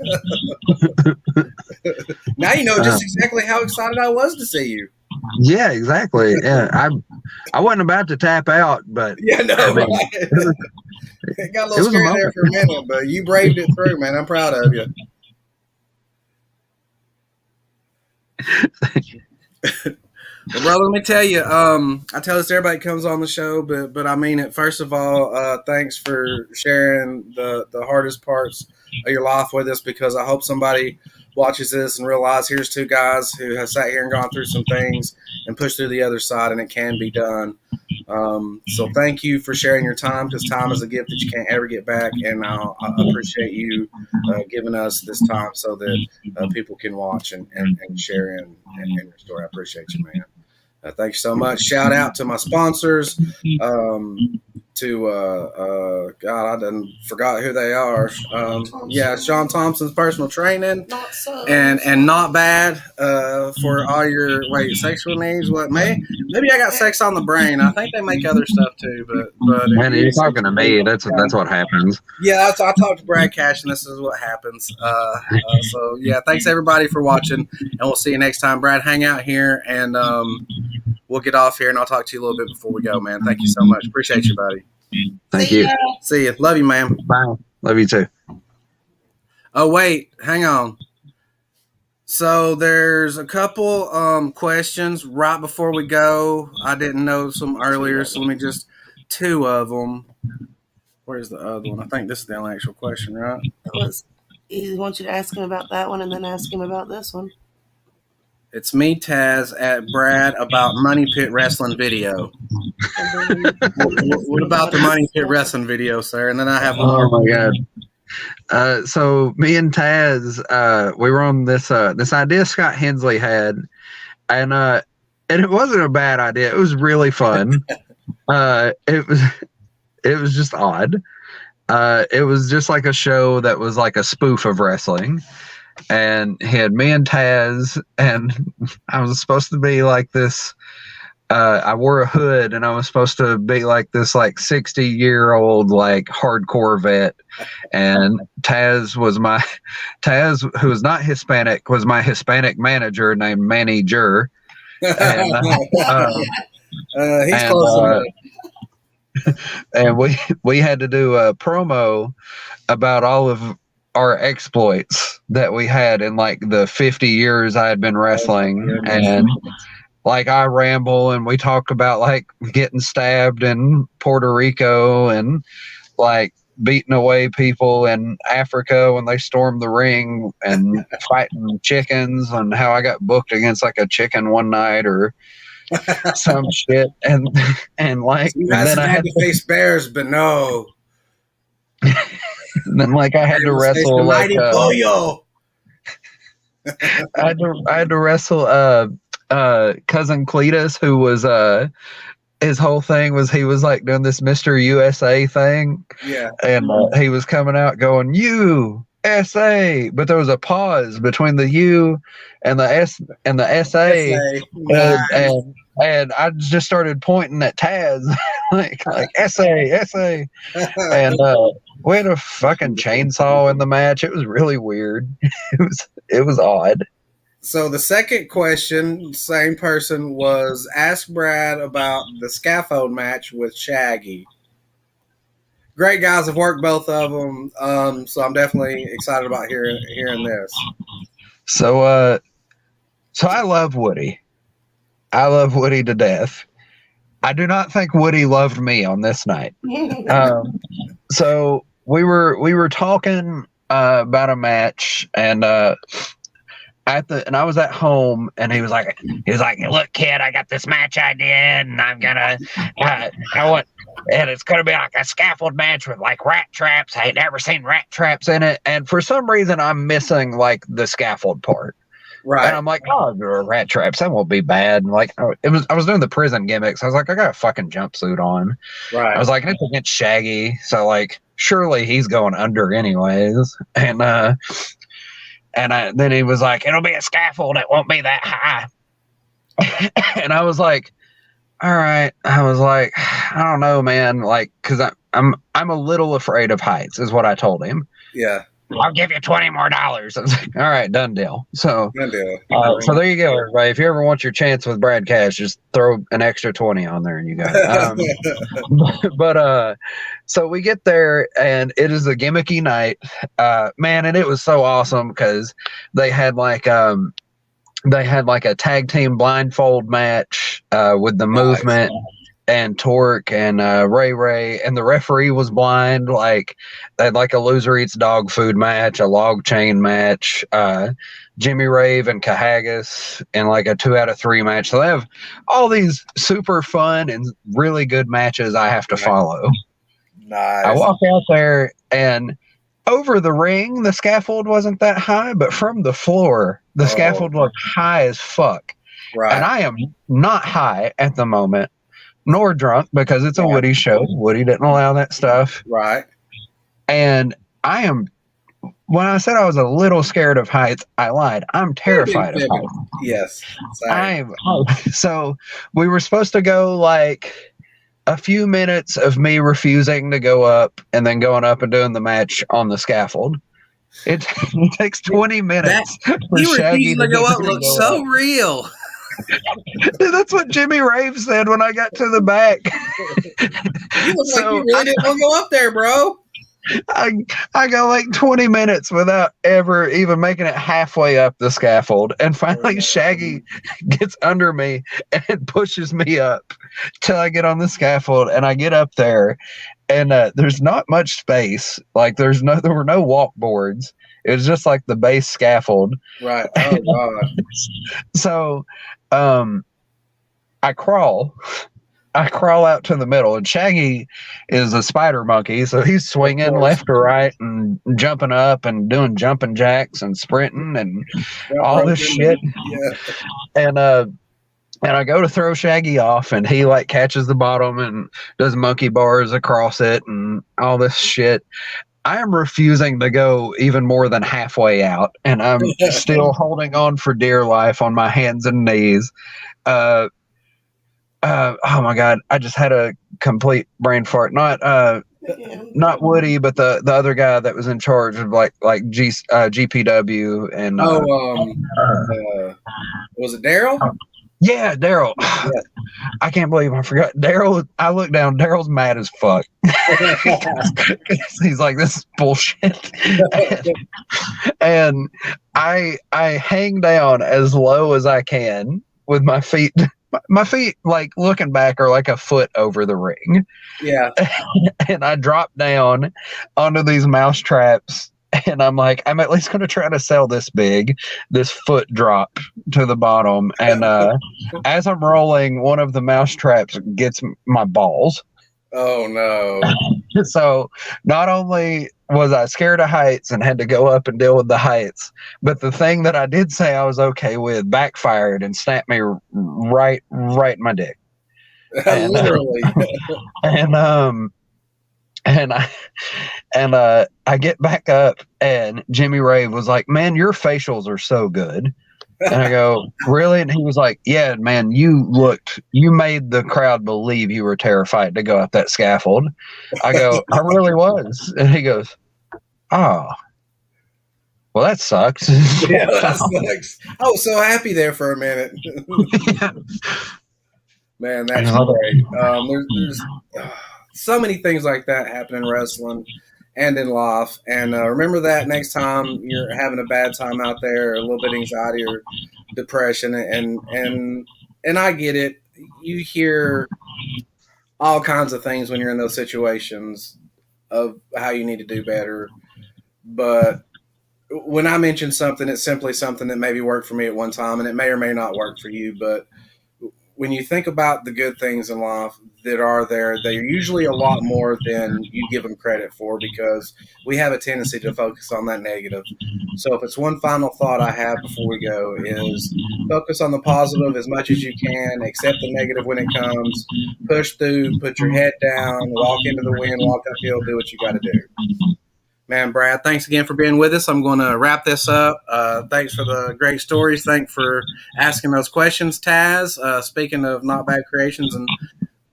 A: Now you know just exactly how excited I was to see you.
C: Yeah, exactly. Yeah, I wasn't about to tap out, but
A: yeah, no, I mean, it got a little scary there for a minute, but you braved it through, man. I'm proud of you. Well, brother, let me tell you, I tell this to everybody that comes on the show, but I mean it. First of all, thanks for sharing the hardest parts of your life with us, because I hope somebody watches this and realize here's two guys who have sat here and gone through some things and pushed through the other side, and it can be done. So thank you for sharing your time, because time is a gift that you can't ever get back, and I appreciate you giving us this time so that people can watch and share in your story. I appreciate you, man. Thank you so much. Shout out to my sponsors. God, I done forgot who they are. Sean Thompson's personal training, and not bad for all your sexual needs. What maybe I got sex on the brain. I think they make other stuff too, but
C: man, you're talking to me. That's what happens.
A: Yeah, I talked to Brad Cash, and this is what happens. So yeah, thanks everybody for watching, and we'll see you next time. Brad, hang out here, and we'll get off here, and I'll talk to you a little bit before we go, man. Thank you so much. Appreciate you, buddy.
C: Thank you.
A: See you. Love you, man.
C: Bye. Love you too.
A: Oh, wait. Hang on. So there's a couple questions right before we go. I didn't know some earlier, so let me just two of them. Where's the other one? I think this is the only actual question, right?
B: He wants you to ask him about that one and then ask him about this one.
A: It's me, Taz, at Brad about Money Pit Wrestling video. What about the Money Pit Wrestling video, sir? And then I have one.
C: Oh my God. So me and Taz, we were on this idea Scott Hensley had, and it wasn't a bad idea. It was really fun. It was just odd. It was just like a show that was like a spoof of wrestling. And he had me and Taz, and I was supposed to be like this. I wore a hood, and I was supposed to be like this, like 60-year-old, like hardcore vet. And Taz, who was not Hispanic, was my Hispanic manager named Manny Jur. And,
A: he's close enough.
C: And we had to do a promo about all of our exploits that we had in like the 50 years I had been wrestling. And like I ramble, and we talk about like getting stabbed in Puerto Rico and like beating away people in Africa when they stormed the ring and fighting chickens, and how I got booked against like a chicken one night or some shit. And like,
A: you guys had to face bears, but no.
C: And then like I had to wrestle like
A: I
C: had to wrestle cousin Cletus, who was his whole thing was he was like doing this Mr. USA thing.
A: Yeah.
C: And he was coming out going, USA, but there was a pause between the U and the S and the SA.
A: Nice.
C: And I just started pointing at Taz like SA. And we had a fucking chainsaw in the match. It was really weird. It was odd.
A: So the second question, same person, was ask Brad about the scaffold match with Shaggy. Great guys, have worked both of them, so I'm definitely excited about hearing this.
C: So I love Woody. I love Woody to death. I do not think Woody loved me on this night. So we were talking about a match, and I was at home, and he was like, look, kid, I got this match idea, and I'm gonna, and it's gonna be like a scaffold match with like rat traps. I ain't never seen rat traps in it, and for some reason, I'm missing like the scaffold part.
A: Right.
C: And I'm like, oh, there are rat traps. That won't be bad. And like, I was doing the prison gimmicks. I was like, I got a fucking jumpsuit on.
A: Right.
C: I was like, it's against Shaggy, so like, surely he's going under anyways. And then he was like, it'll be a scaffold. It won't be that high. And I was like, all right. I was like, I don't know, man. Like, cause I'm a little afraid of heights is what I told him.
A: Yeah.
C: I'll give you $20 more. I was like, all right, done deal. So,
A: Done deal.
C: So there you go, everybody. If you ever want your chance with Brad Cash, just throw an extra 20 on there and you got it. But so we get there and it is a gimmicky night, man, and it was so awesome because they had like a tag team blindfold match with the movement and Torque and Ray, and the referee was blind. Like they had like a loser eats dog food match, a log chain match, Jimmy Rave and Cahagas, and like a 2 out of 3 match. So they have all these super fun and really good matches I have to follow.
A: Nice.
C: I walk out there, and over the ring, the scaffold wasn't that high, but from the floor, the scaffold looked high as fuck.
A: Right.
C: And I am not high at the moment, nor drunk, because it's a Woody show. Woody didn't allow that stuff.
A: Right.
C: And when I said I was a little scared of heights, I lied. I'm terrified of heights.
A: Yes.
C: So we were supposed to go like a few minutes of me refusing to go up and then going up and doing the match on the scaffold. It takes 20 minutes.
A: You refusing to go up looks so real.
C: Dude, that's what Jimmy Rave said when I got to the back.
A: You look like you really didn't want to go up there, bro.
C: I go like 20 minutes without ever even making it halfway up the scaffold. And finally Shaggy gets under me and pushes me up till I get on the scaffold, and I get up there, and there's not much space. Like there were no walk boards. It was just like the base scaffold.
A: Right. Oh God.
C: So I crawl out to the middle, and Shaggy is a spider monkey, so he's swinging left to right and jumping up and doing jumping jacks and sprinting and all this shit. Yeah. And I go to throw Shaggy off, and he like catches the bottom and does monkey bars across it and all this shit. I am refusing to go even more than halfway out, and I'm still holding on for dear life on my hands and knees. Oh my God, I just had a complete brain fart. Not Woody, but the other guy that was in charge of like GPW and
A: was it Daryl?
C: Yeah, Daryl. Yeah. I can't believe I forgot Daryl. I look down. Daryl's mad as fuck. He's like, this is bullshit. And I hang down as low as I can with my feet. My feet, like looking back, are like a foot over the ring. Yeah. And I drop down onto these mouse traps. And I'm like, I'm at least going to try to sell this foot drop to the bottom. And as I'm rolling, one of the mouse traps gets my balls.
A: Oh, no.
C: So not only was I scared of heights and had to go up and deal with the heights, but the thing that I did say I was okay with backfired and snapped me right in my dick.
A: Literally.
C: and and I get back up, and Jimmy Ray was like, "Man, your facials are so good." And I go, "Really?" And he was like, "Yeah, man, you made the crowd believe you were terrified to go up that scaffold." I go, "I really was." And he goes, "Oh, well, that sucks."
A: Yeah, that sucks. I was so happy there for a minute. Man, that's great. There's so many things like that happen in wrestling and in life. And remember that next time you're having a bad time out there, or a little bit of anxiety or depression, and I get it. You hear all kinds of things when you're in those situations of how you need to do better. But when I mention something, it's simply something that maybe worked for me at one time, and it may or may not work for you. But when you think about the good things in life that are there, they're usually a lot more than you give them credit for, because we have a tendency to focus on that negative. So if it's one final thought I have before we go, is focus on the positive as much as you can, accept the negative when it comes, push through, put your head down, walk into the wind, walk uphill, do what you got to do. Man, Brad, thanks again for being with us. I'm going to wrap this up. Thanks for the great stories. Thanks for asking those questions, Taz. Speaking of Not Bad Creations and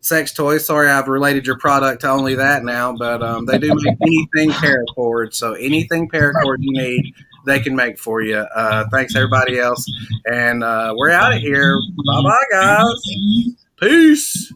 A: sex toys, sorry I've related your product to only that now, but they do make anything paracord. So anything paracord you need, they can make for you. Thanks, everybody else. And we're out of here. Bye-bye, guys. Peace.